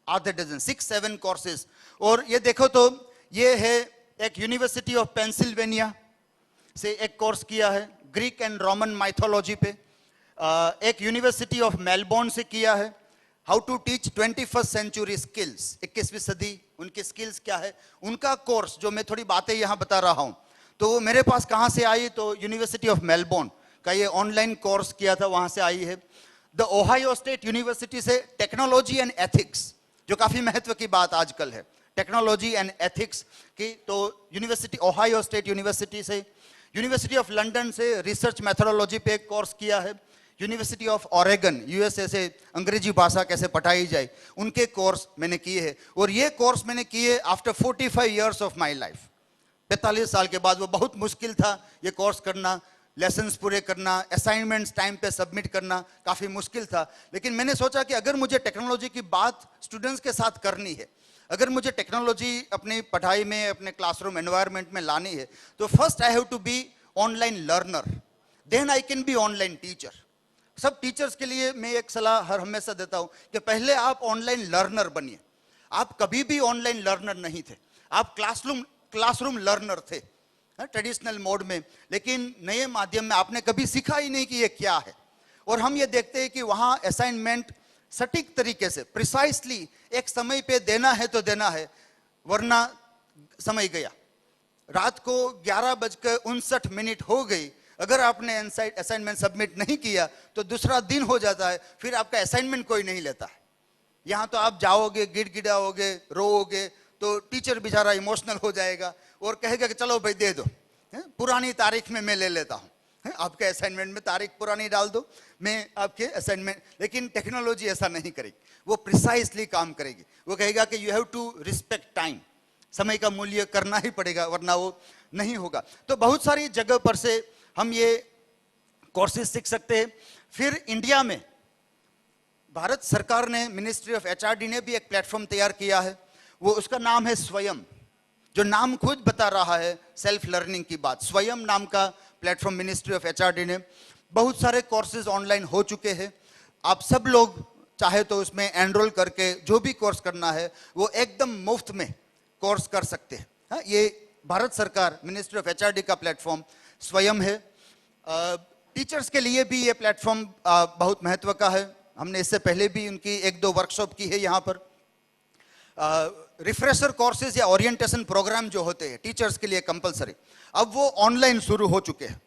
आधे डजन, 6-7 कोर्सेज। और ये देखो तो ये है एक यूनिवर्सिटी ऑफ पेंसिल्वेनिया से एक कोर्स किया है, ग्रीक एंड रोमन माइथोलॉजी पे। एक यूनिवर्सिटी ऑफ मेलबोर्न से किया है, how to teach 21st century skills, 21वीं सदी उनकी स्किल्स क्या है, उनका कोर्स जो मैं थोड़ी बातें यहाँ बता रहा हूँ। तो वो मेरे पास कहाँ से आई, तो यूनिवर्सिटी ऑफ मेलबोर्न का ये ऑनलाइन कोर्स किया था, वहाँ से आई है। द ओहायो स्टेट यूनिवर्सिटी से टेक्नोलॉजी एंड एथिक्स, जो काफ़ी महत्व की बात आजकल है, टेक्नोलॉजी एंड एथिक्स की, तो यूनिवर्सिटी ओहायो स्टेट यूनिवर्सिटी से। यूनिवर्सिटी ऑफ लंदन से रिसर्च मेथोडोलॉजी पे एक कोर्स किया है। यूनिवर्सिटी ऑफ ऑरेगन, यूएसए से अंग्रेजी भाषा कैसे पढ़ाई जाए, उनके कोर्स मैंने किए हैं। और ये कोर्स मैंने किए after 45 years of my life, 45 साल के बाद। वो बहुत मुश्किल था ये कोर्स करना, लेसन्स पूरे करना, असाइनमेंट्स टाइम पे सबमिट करना काफ़ी मुश्किल था। लेकिन मैंने सोचा कि अगर मुझे टेक्नोलॉजी की बात स्टूडेंट्स के साथ करनी है, अगर मुझे टेक्नोलॉजी अपनी पढ़ाई में, अपने क्लासरूम एनवायरनमेंट में लानी है, तो first I have to be online learner, then I can be online teacher. सब टीचर्स के लिए मैं एक सलाह हर हमेशा देता हूं कि पहले आप ऑनलाइन लर्नर बनिए। आप कभी भी ऑनलाइन लर्नर नहीं थे, आप क्लासरूम लर्नर थे ट्रेडिशनल मोड में, लेकिन नए माध्यम में आपने कभी सीखा ही नहीं कि ये क्या है। और हम ये देखते हैं कि वहाँ असाइनमेंट सटीक तरीके से, प्रिसाइसली एक समय पे देना है तो देना है, वरना समय गया, रात को 11:59 हो गई, अगर आपने असाइनमेंट सबमिट नहीं किया तो दूसरा दिन हो जाता है, फिर आपका असाइनमेंट कोई नहीं लेता है। यहाँ तो आप जाओगे, गिड़गिड़ाओगे, रोओगे, तो टीचर बेचारा इमोशनल हो जाएगा और कहेगा कि चलो भाई दे दो, पुरानी तारीख में मैं ले लेता हूँ, आपके असाइनमेंट में तारीख पुरानी डाल दो, मैं आपके असाइनमेंट। लेकिन टेक्नोलॉजी ऐसा नहीं करेगी, वो प्रिसाइसली काम करेगी। वो कहेगा कि you have to respect time, समय का मूल्य करना ही पड़ेगा वरना वो नहीं होगा। तो बहुत सारी जगह पर से हम ये कोर्सेज सीख सकते हैं। फिर इंडिया में भारत सरकार ने, मिनिस्ट्री ऑफ एचआरडी ने भी एक प्लेटफॉर्म तैयार किया है, वो उसका नाम है स्वयं, जो नाम खुद बता रहा है सेल्फ लर्निंग की बात। स्वयं नाम का प्लेटफॉर्म मिनिस्ट्री ऑफ एचआरडी ने, बहुत सारे कोर्सेज ऑनलाइन हो चुके हैं। आप सब लोग चाहे तो उसमें एनरोल करके जो भी कोर्स करना है वो एकदम मुफ्त में कोर्स कर सकते हैं। ये भारत सरकार, मिनिस्ट्री ऑफ एचआरडी का प्लेटफॉर्म स्वयं है। टीचर्स के लिए भी ये प्लेटफॉर्म बहुत महत्व का है। हमने इससे पहले भी उनकी 1-2 वर्कशॉप की है यहाँ पर। रिफ्रेशर कोर्सेज या ओरिएंटेशन प्रोग्राम जो होते हैं टीचर्स के लिए कंपलसरी, अब वो ऑनलाइन शुरू हो चुके हैं।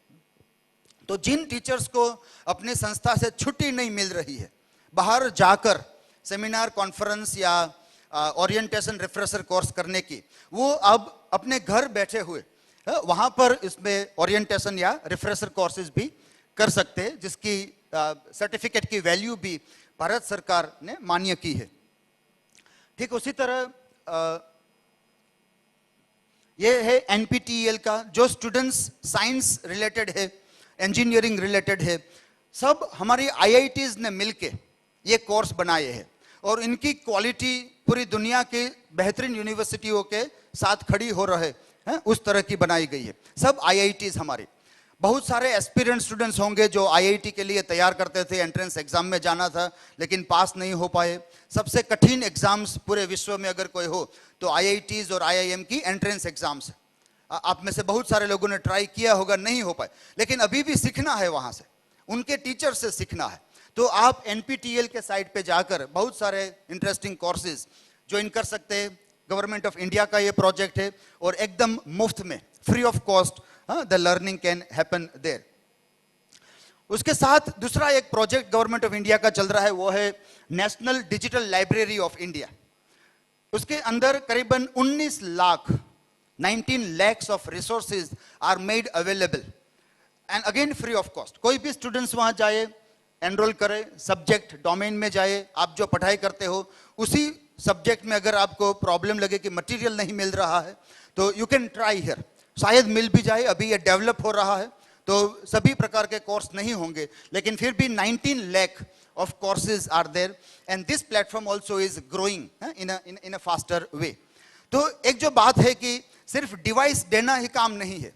तो जिन टीचर्स को अपने संस्था से छुट्टी नहीं मिल रही है बाहर जाकर सेमिनार, कॉन्फ्रेंस या ओरिएंटेशन रिफ्रेशर कोर्स करने की, वो अब अपने घर बैठे हुए वहाँ पर इसमें ओरिएंटेशन या रिफ्रेशर कोर्सेज भी कर सकते हैं, जिसकी सर्टिफिकेट की वैल्यू भी भारत सरकार ने मान्य की है। ठीक उसी तरह ये है एनपीटीईएल का, जो स्टूडेंट्स साइंस रिलेटेड है, इंजीनियरिंग रिलेटेड है, सब हमारी आईआईटीज ने मिलके ये कोर्स बनाए हैं और इनकी क्वालिटी पूरी दुनिया के बेहतरीन यूनिवर्सिटियों के साथ खड़ी हो रहे हैं, उस तरह की बनाई गई है। सब आईआईटीज हमारी। बहुत सारे एस्पिरेंट स्टूडेंट्स होंगे जो आईआईटी के लिए तैयार करते थे, एंट्रेंस एग्जाम में जाना था लेकिन पास नहीं हो पाए। सबसे कठिन एग्जाम्स पूरे विश्व में अगर कोई हो तो आईआईटीज और आईआईएम की एंट्रेंस एग्जाम्स है। आप में से बहुत सारे लोगों ने ट्राई किया होगा, नहीं हो पाए, लेकिन अभी भी सीखना है, वहां से उनके टीचर से सीखना है। तो आप एनपीटीईएल के साइट पे जाकर बहुत सारे इंटरेस्टिंग कोर्सेज ज्वाइन कर सकते हैं। गवर्नमेंट ऑफ इंडिया का ये प्रोजेक्ट है और एकदम मुफ्त में, free of cost, the learning can happen there. उसके साथ दूसरा एक प्रोजेक्ट गवर्नमेंट ऑफ इंडिया का चल रहा है, वो है national digital library of India. उसके अंदर करीबन 19 lakhs of resources are made available and again free of cost. कोई भी स्टूडेंट्स वहां जाए, एनरोल करे, सब्जेक्ट डोमेन में जाए, आप जो पढ़ाई करते हो उसी सब्जेक्ट में अगर आपको प्रॉब्लम लगे कि मटेरियल नहीं मिल रहा है तो यू कैन ट्राई हियर। शायद मिल भी जाए, अभी ये डेवलप हो रहा है तो सभी प्रकार के कोर्स नहीं होंगे, लेकिन फिर भी 19 lakh of courses are there and this platform also is growing in a faster way। तो एक जो बात है कि सिर्फ डिवाइस देना ही काम नहीं है।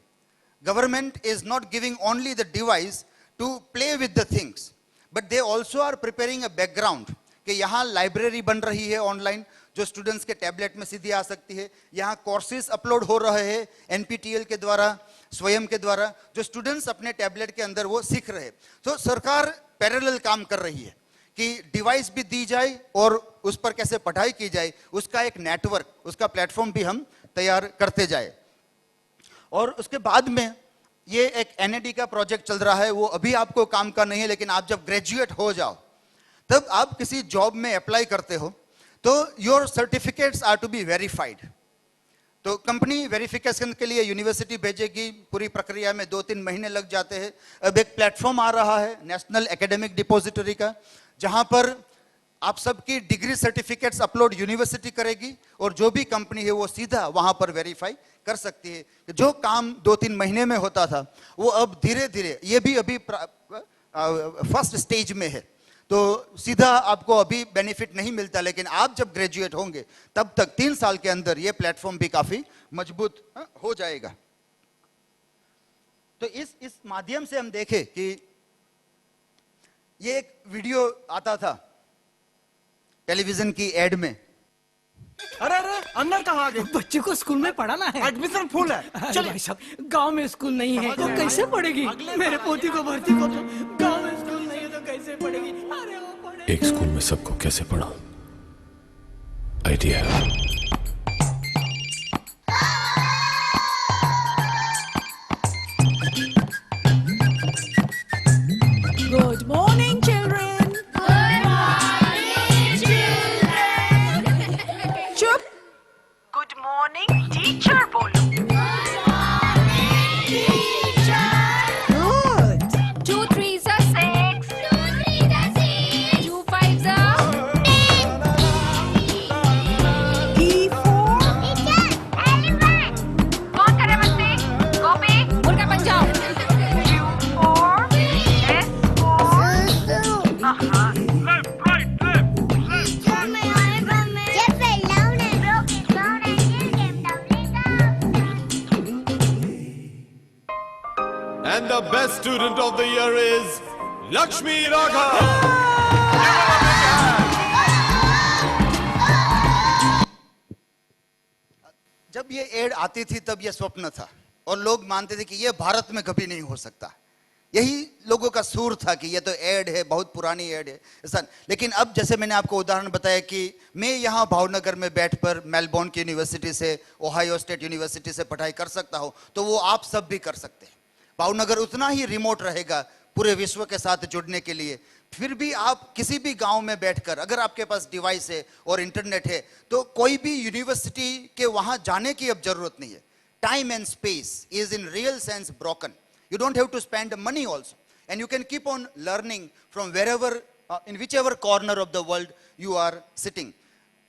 Government is not giving only the device to play with the things, but they also are preparing a background कि यहाँ लाइब्रेरी बन रही है ऑनलाइन जो स्टूडेंट्स के टैबलेट में सीधी आ सकती है। यहाँ कोर्सेज अपलोड हो रहे हैं एनपीटीईएल के द्वारा, स्वयं के द्वारा, जो स्टूडेंट्स अपने टैबलेट के अंदर वो सीख रहे हैं। तो सरकार पैरेलल काम कर रही है कि डिवाइस भी दी जाए और उस पर कैसे पढ़ाई की जाए, उसका एक नेटवर्क, उसका प्लेटफॉर्म भी हम तैयार करते जाए। और उसके बाद में ये एक एनएडी का प्रोजेक्ट चल रहा है, वो अभी आपको काम का नहीं है, लेकिन आप जब ग्रेजुएट हो जाओ तब आप किसी जॉब में अप्लाई करते हो तो your certificates are to be verified. तो कंपनी वेरिफिकेशन के लिए यूनिवर्सिटी भेजेगी, पूरी प्रक्रिया में 2-3 महीने लग जाते हैं। अब एक प्लेटफॉर्म आ रहा है नेशनल एकेडमिक डिपॉजिटरी का, जहां पर आप सबकी डिग्री सर्टिफिकेट्स अपलोड यूनिवर्सिटी करेगी और जो भी कंपनी है वो सीधा वहां पर वेरीफाई कर सकती है। जो काम 2-3 महीने में होता था वो अब धीरे धीरे, ये भी अभी फर्स्ट स्टेज में है, तो सीधा आपको अभी बेनिफिट नहीं मिलता, लेकिन आप जब ग्रेजुएट होंगे तब तक 3 साल के अंदर ये प्लेटफॉर्म भी काफी मजबूत हो जाएगा। तो इस माध्यम से हम देखें कि ये एक वीडियो आता था टेलीविजन की एड में। अरे अरे अंदर कहाँ आ गए? बच्चे को स्कूल में पढ़ाना है, एडमिशन फुल है। चलिए भाई साहब, गांव में स्कूल नहीं है तो कैसे पढ़ेगी? मेरे पोती को भर्ती कर दो। गांव में स्कूल नहीं है तो कैसे पढ़ेगी? अरे वो पढ़े। एक स्कूल में सबको कैसे पढ़ाऊं? आइडिया है। Good morning, children. Good morning, children. Chup. Good morning teacher बोलो। Good. 2 3s are 6, 2 5s are 10, E4. कौन करे बच्चे? कॉपी मुर्गा बन जाओ। Q4 S4 हाँ And the best student of the year is Lakshmi Raghav. जब ये एड आती थी तब ये स्वप्न था और लोग मानते थे कि ये भारत में कभी नहीं हो सकता। यही लोगों का सूर था कि ये तो एड है, बहुत पुरानी एड है ऐसा। लेकिन अब जैसे मैंने आपको उदाहरण बताया कि मैं यहाँ भावनगर में बैठकर मेलबोर्न की यूनिवर्सिटी से, ओहायो स्टेट यूनिवर्सिटी से पढ़ाई कर सकता हूँ, तो वो आप सब भी कर सकते हैं। भावनगर उतना ही रिमोट रहेगा पूरे विश्व के साथ जुड़ने के लिए, फिर भी आप किसी भी गांव में बैठकर, अगर आपके पास डिवाइस है और इंटरनेट है, तो कोई भी यूनिवर्सिटी के वहां जाने की अब जरूरत नहीं है। Time and space is in real sense broken. You don't have to spend money also, and you can keep on learning from wherever, in whichever corner of the world you are sitting.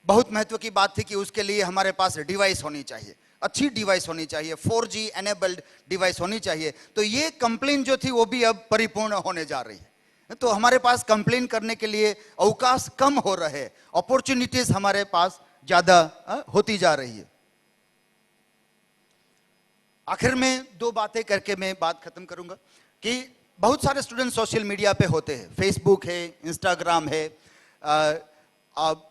बहुत महत्व की बात थी कि उसके लिए हमारे पास device होनी चाहिए, अच्छी डिवाइस होनी चाहिए, 4G एनेबल्ड डिवाइस होनी चाहिए। तो ये कंप्लेन जो थी वो भी अब परिपूर्ण होने जा रही है। तो हमारे पास कंप्लेन करने के लिए अवकाश कम हो रहे, अपॉर्चुनिटीज हमारे पास ज्यादा होती जा रही है। आखिर में दो बातें करके मैं बात खत्म करूंगा कि बहुत सारे स्टूडेंट सोशल मीडिया पे होते हैं, फेसबुक है, इंस्टाग्राम है।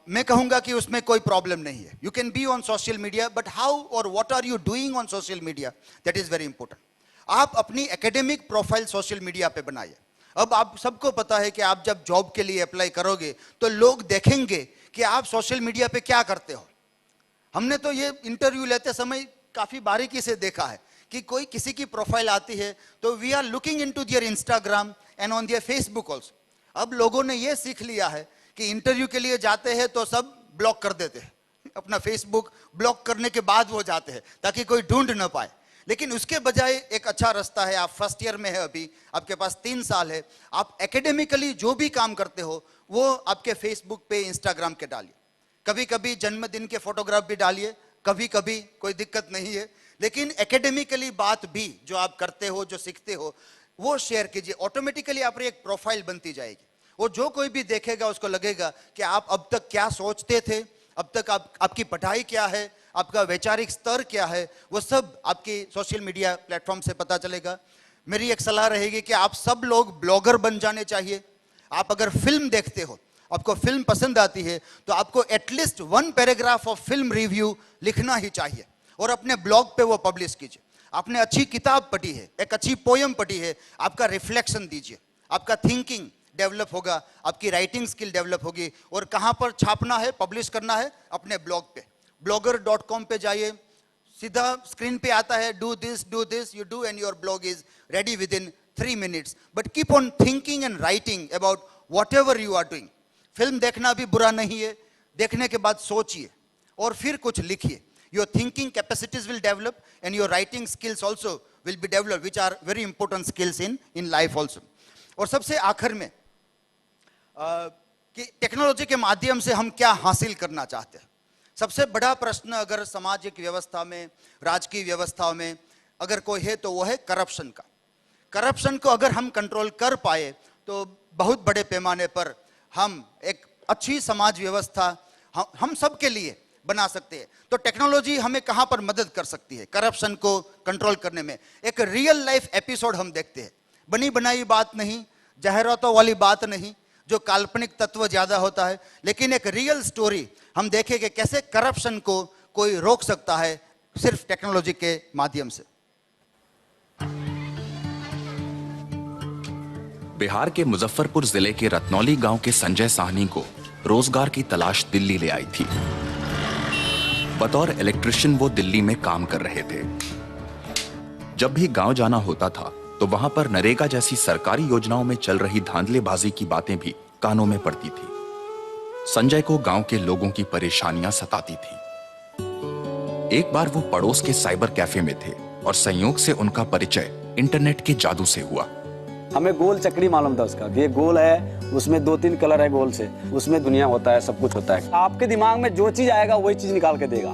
मैं कहूंगा कि उसमें कोई प्रॉब्लम नहीं है। You can be on social media, but how और what are you doing on social media, that is very important. आप अपनी एकेडमिक प्रोफाइल सोशल मीडिया पे बनाइए। अब आप सबको पता है कि आप जब जॉब के लिए अप्लाई करोगे तो लोग देखेंगे कि आप सोशल मीडिया पे क्या करते हो। हमने तो ये इंटरव्यू लेते समय काफी बारीकी से देखा है कि कोई किसी की प्रोफाइल आती है तो we are looking into their Instagram and on their Facebook also. अब लोगों ने ये सीख लिया है कि इंटरव्यू के लिए जाते हैं तो सब ब्लॉक कर देते हैं, अपना फेसबुक ब्लॉक करने के बाद वो जाते हैं ताकि कोई ढूंढ ना पाए। लेकिन उसके बजाय एक अच्छा रास्ता है, आप फर्स्ट ईयर में है अभी, आपके पास 3 साल है, आप एकेडमिकली जो भी काम करते हो वो आपके फेसबुक पे, इंस्टाग्राम के डालिए। कभी कभी जन्मदिन के फोटोग्राफ भी डालिए, कभी कभी, कोई दिक्कत नहीं है। लेकिन एकेडमिकली बात भी जो आप करते हो, जो सीखते हो, वो शेयर कीजिए। ऑटोमेटिकली आपकी एक प्रोफाइल बनती जाएगी। वो जो कोई भी देखेगा उसको लगेगा कि आप अब तक क्या सोचते थे, अब तक आपकी पढ़ाई क्या है, आपका वैचारिक स्तर क्या है, वो सब आपकी सोशल मीडिया प्लेटफॉर्म से पता चलेगा। मेरी एक सलाह रहेगी कि आप सब लोग ब्लॉगर बन जाने चाहिए। आप अगर फिल्म देखते हो, आपको फिल्म पसंद आती है, तो आपको at least 1 paragraph of film review लिखना ही चाहिए और अपने ब्लॉग पे वो पब्लिश कीजिए। आपने अच्छी किताब पढ़ी है, एक अच्छी पोयम पढ़ी है, आपका रिफ्लेक्शन दीजिए, आपका थिंकिंग डेवलप होगा, आपकी राइटिंग स्किल डेवलप होगी। और कहाँ पर छापना है, पब्लिश करना है, अपने ब्लॉग पे, blogger.com पे जाइए, सीधा स्क्रीन पे आता है, do this you do and your blog is ready within 3 minutes। But keep on thinking and writing about whatever you are doing. Film देखना भी बुरा नहीं है, देखने के बाद सोचिए और फिर कुछ लिखिए। Your thinking capacities will develop and your writing skills also will be developed, which are very important skills in life also। और सबसे आखिर में कि टेक्नोलॉजी के माध्यम से हम क्या हासिल करना चाहते हैं। सबसे बड़ा प्रश्न अगर सामाजिक व्यवस्था में, राजकीय व्यवस्था में अगर कोई है तो वो है करप्शन का। करप्शन को अगर हम कंट्रोल कर पाए तो बहुत बड़े पैमाने पर हम एक अच्छी समाज व्यवस्था हम सब के लिए बना सकते हैं। तो टेक्नोलॉजी हमें कहां पर मदद कर सकती है करप्शन को कंट्रोल करने में। एक रियल लाइफ एपिसोड हम देखते हैं, बनी बनाई बात नहीं, जाहिरातों वाली बात नहीं, जो काल्पनिक तत्व ज्यादा होता है, लेकिन एक रियल स्टोरी हम देखें कि कैसे करप्शन को कोई रोक सकता है सिर्फ टेक्नोलॉजी के माध्यम से। बिहार के मुजफ्फरपुर जिले के रत्नौली गांव के संजय साहनी को रोजगार की तलाश दिल्ली ले आई थी। बतौर इलेक्ट्रिशियन वो दिल्ली में काम कर रहे थे। जब भी गांव जाना होता था तो वहां पर नरेगा जैसी सरकारी योजनाओं में चल रही धांधलेबाजी की बातें भी कानों में पड़ती थी। संजय को गांव के लोगों की परेशानियां सताती थी। एक बार वो पड़ोस के साइबर कैफे में थे और संयोग से उनका परिचय इंटरनेट के जादू से हुआ। हमें गोल चक्री मालूम था उसका कि ये गोल है, उसमें 2-3 कलर है गोल से, उसमें दुनिया होता है, सब कुछ होता है। आपके दिमाग में जो चीज आएगा वही चीज निकाल के देगा।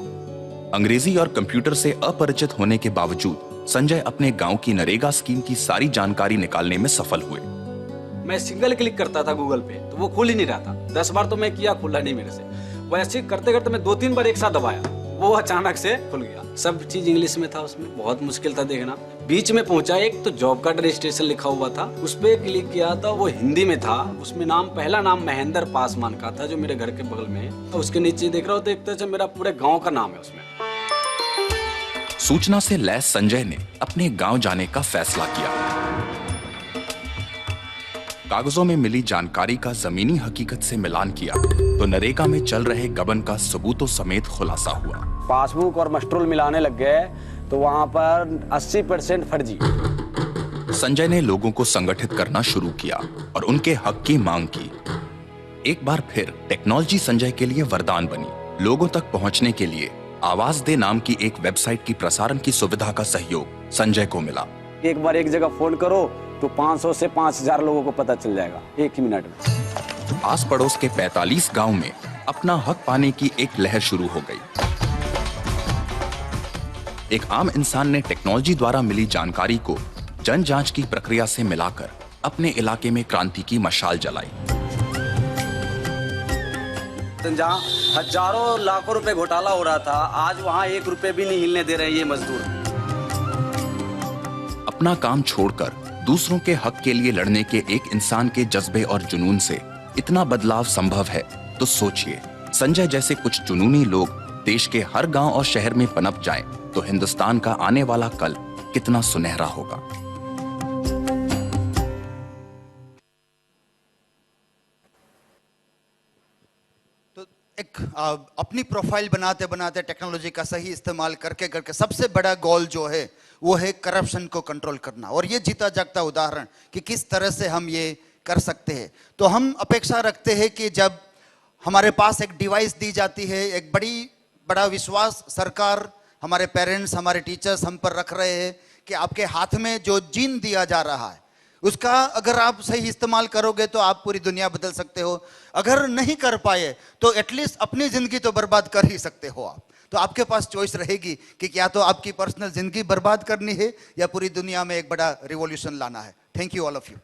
अंग्रेजी और कंप्यूटर से अपरिचित होने के बावजूद संजय अपने गांव की नरेगा स्कीम की सारी जानकारी निकालने में सफल हुए। मैं सिंगल क्लिक करता था गूगल पे तो वो खुल ही नहीं रहा था। 10 बार तो मैं किया, खुला नहीं मेरे से। वैसे करते करते मैं 2-3 बार एक साथ दबाया, वो अचानक से खुल गया। सब चीज इंग्लिश में था, उसमें बहुत मुश्किल था देखना। बीच में पहुंचा एक तो जॉब कार्ड रजिस्ट्रेशन लिखा हुआ था, उस पर क्लिक किया था, वो हिंदी में था। उसमें पहला नाम महेंद्र पासवान का था जो मेरे घर के बगल में है। तो उसके नीचे देख रहा हूँ तो एक तरह से मेरा पूरे गाँव का नाम है उसमें। सूचना से लैस संजय ने अपने गांव जाने का फैसला किया। कागजों में मिली जानकारी का जमीनी हकीकत से मिलान किया तो नरेगा में चल रहे गबन का सबूतों समेत खुलासा हुआ। पासबुक और मस्ट्रोल मिलाने लग गए तो वहां पर 80% फर्जी। संजय ने लोगों को संगठित करना शुरू किया और उनके हक की मांग की। एक बार फिर टेक्नोलॉजी संजय के लिए वरदान बनी। लोगों तक पहुंचने के लिए आवाज दे नाम की एक वेबसाइट की प्रसारण की सुविधा का सहयोग संजय को मिला। एक बार एक जगह फोन करो तो 500 से 5000 लोगों को पता चल जाएगा 1 ही मिनट में। आस पड़ोस के 45 गांव में अपना हक पाने की एक लहर शुरू हो गई। एक आम इंसान ने टेक्नोलॉजी द्वारा मिली जानकारी को जन जांच की प्रक्रिया से मिलाकर अपने इलाके में क्रांति की मशाल जलाई। जहाँ हजारों लाखों रुपए घोटाला हो रहा था, आज वहाँ 1 रुपए भी नहीं हिलने दे रहे हैं ये मजदूर। अपना काम छोड़कर दूसरों के हक के लिए लड़ने के एक इंसान के जज्बे और जुनून से इतना बदलाव संभव है तो सोचिए, संजय जैसे कुछ जुनूनी लोग देश के हर गांव और शहर में पनप जाएं तो हिंदुस्तान का आने वाला कल कितना सुनहरा होगा। तो एक अपनी प्रोफाइल बनाते बनाते टेक्नोलॉजी का सही इस्तेमाल करके करके सबसे बड़ा गोल जो है वो है करप्शन को कंट्रोल करना, और ये जीता जागता उदाहरण कि किस तरह से हम ये कर सकते हैं। तो हम अपेक्षा रखते हैं कि जब हमारे पास एक डिवाइस दी जाती है, एक बड़ा विश्वास सरकार, हमारे पेरेंट्स, हमारे टीचर्स हम पर रख रहे हैं कि आपके हाथ में जो जीन दिया जा रहा है उसका अगर आप सही इस्तेमाल करोगे तो आप पूरी दुनिया बदल सकते हो। अगर नहीं कर पाए तो एटलीस्ट अपनी जिंदगी तो बर्बाद कर ही सकते हो आप। तो आपके पास चॉइस रहेगी कि क्या तो आपकी पर्सनल जिंदगी बर्बाद करनी है या पूरी दुनिया में एक बड़ा रिवॉल्यूशन लाना है। Thank you all of you.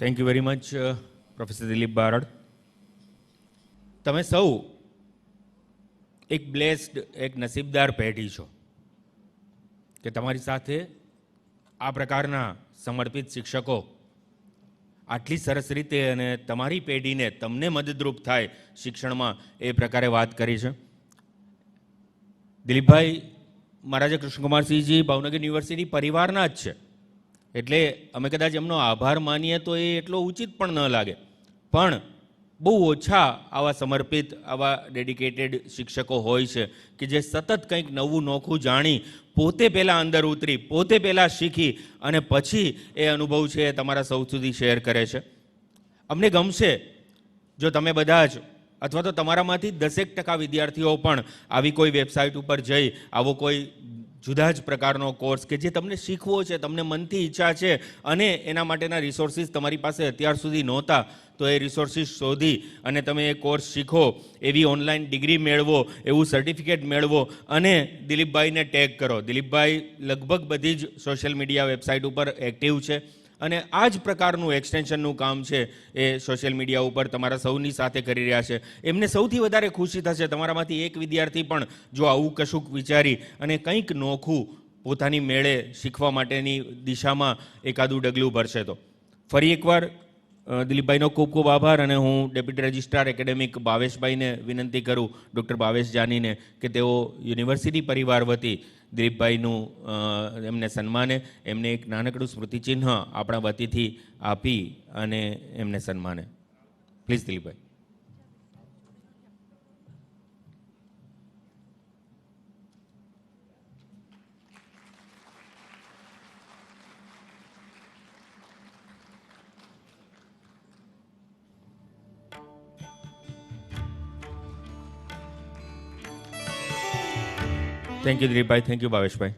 Thank you very much professor Dilip Barad. તમે સૌ એક બ્લેસ્ડ, એક નસીબદાર પેઢી છો કે તમારી સાથે આ પ્રકારના સમર્પિત શિક્ષકો આટલી સરસ રીતે અને તમારી પેઢીને તમને મદદરૂપ થાય શિક્ષણમાં એ પ્રકારે વાત કરી છે. દિલીપભાઈ મહારાજા કૃષ્ણકુમારસિંહજી ભાવનગર યુનિવર્સિટી પરિવારના જ છે, એટલે અમે કદાચ એમનો આભાર માનીએ તો એ એટલો ઉચિત પણ ન લાગે, પણ બહુ ઓછા આવા સમર્પિત, આવા ડેડિકેટેડ શિક્ષકો હોય છે કે જે સતત કંઈક નવું નોખું જાણી પોતે પહેલાં અંદર ઉતરી, પોતે પહેલાં શીખી અને પછી એ અનુભવ છે એ તમારા સૌ સુધી શેર કરે છે. અમને ગમશે જો તમે બધા જ અથવા તો તમારામાંથી 10% વિદ્યાર્થીઓ પણ આવી કોઈ વેબસાઇટ ઉપર જઈ આવો કોઈ જુદા જ પ્રકારનો કોર્સ કે જે તમને શીખવો છે, તમને મનથી ઈચ્છા છે અને એના માટેના રિસોર્સિસ તમારી પાસે અત્યાર સુધી નહોતા, તો એ રિસોર્સિસ શોધી અને તમે એ કોર્સ શીખો, એવી ઓનલાઈન ડિગ્રી મેળવો, એવું સર્ટિફિકેટ મેળવો અને દિલીપભાઈને ટેગ કરો. દિલીપભાઈ લગભગ બધી જ સોશિયલ મીડિયા વેબસાઇટ ઉપર એક્ટિવ છે અને આ જ પ્રકારનું એક્સટેન્શનનું કામ છે એ સોશિયલ મીડિયા ઉપર તમારા સૌની સાથે કરી રહ્યા છે. એમને સૌથી વધારે ખુશી થશે તમારામાંથી એક વિદ્યાર્થી પણ જો આવું કશુંક વિચારી અને કંઈક નોખું પોતાની મેળે શીખવા માટેની દિશામાં એકાદું ડગલું ભરશે. તો ફરી એકવાર દિલીપભાઈનો ખૂબ ખૂબ આભાર અને હું ડેપ્યુટી રજિસ્ટ્રાર એકેડેમિક ભાવેશભાઈને વિનંતી કરું, ડૉક્ટર ભાવેશ જાનીને, કે તેઓ યુનિવર્સિટી પરિવાર વતી દિલીપભાઈનું એમને સન્માને, એમને એક નાનકડું સ્મૃતિચિહ્ન આપણા વતીથી આપી અને એમને સન્માને. Please Dilipbhai. Thank you Dilipbhai, thank you Bhaveshbhai.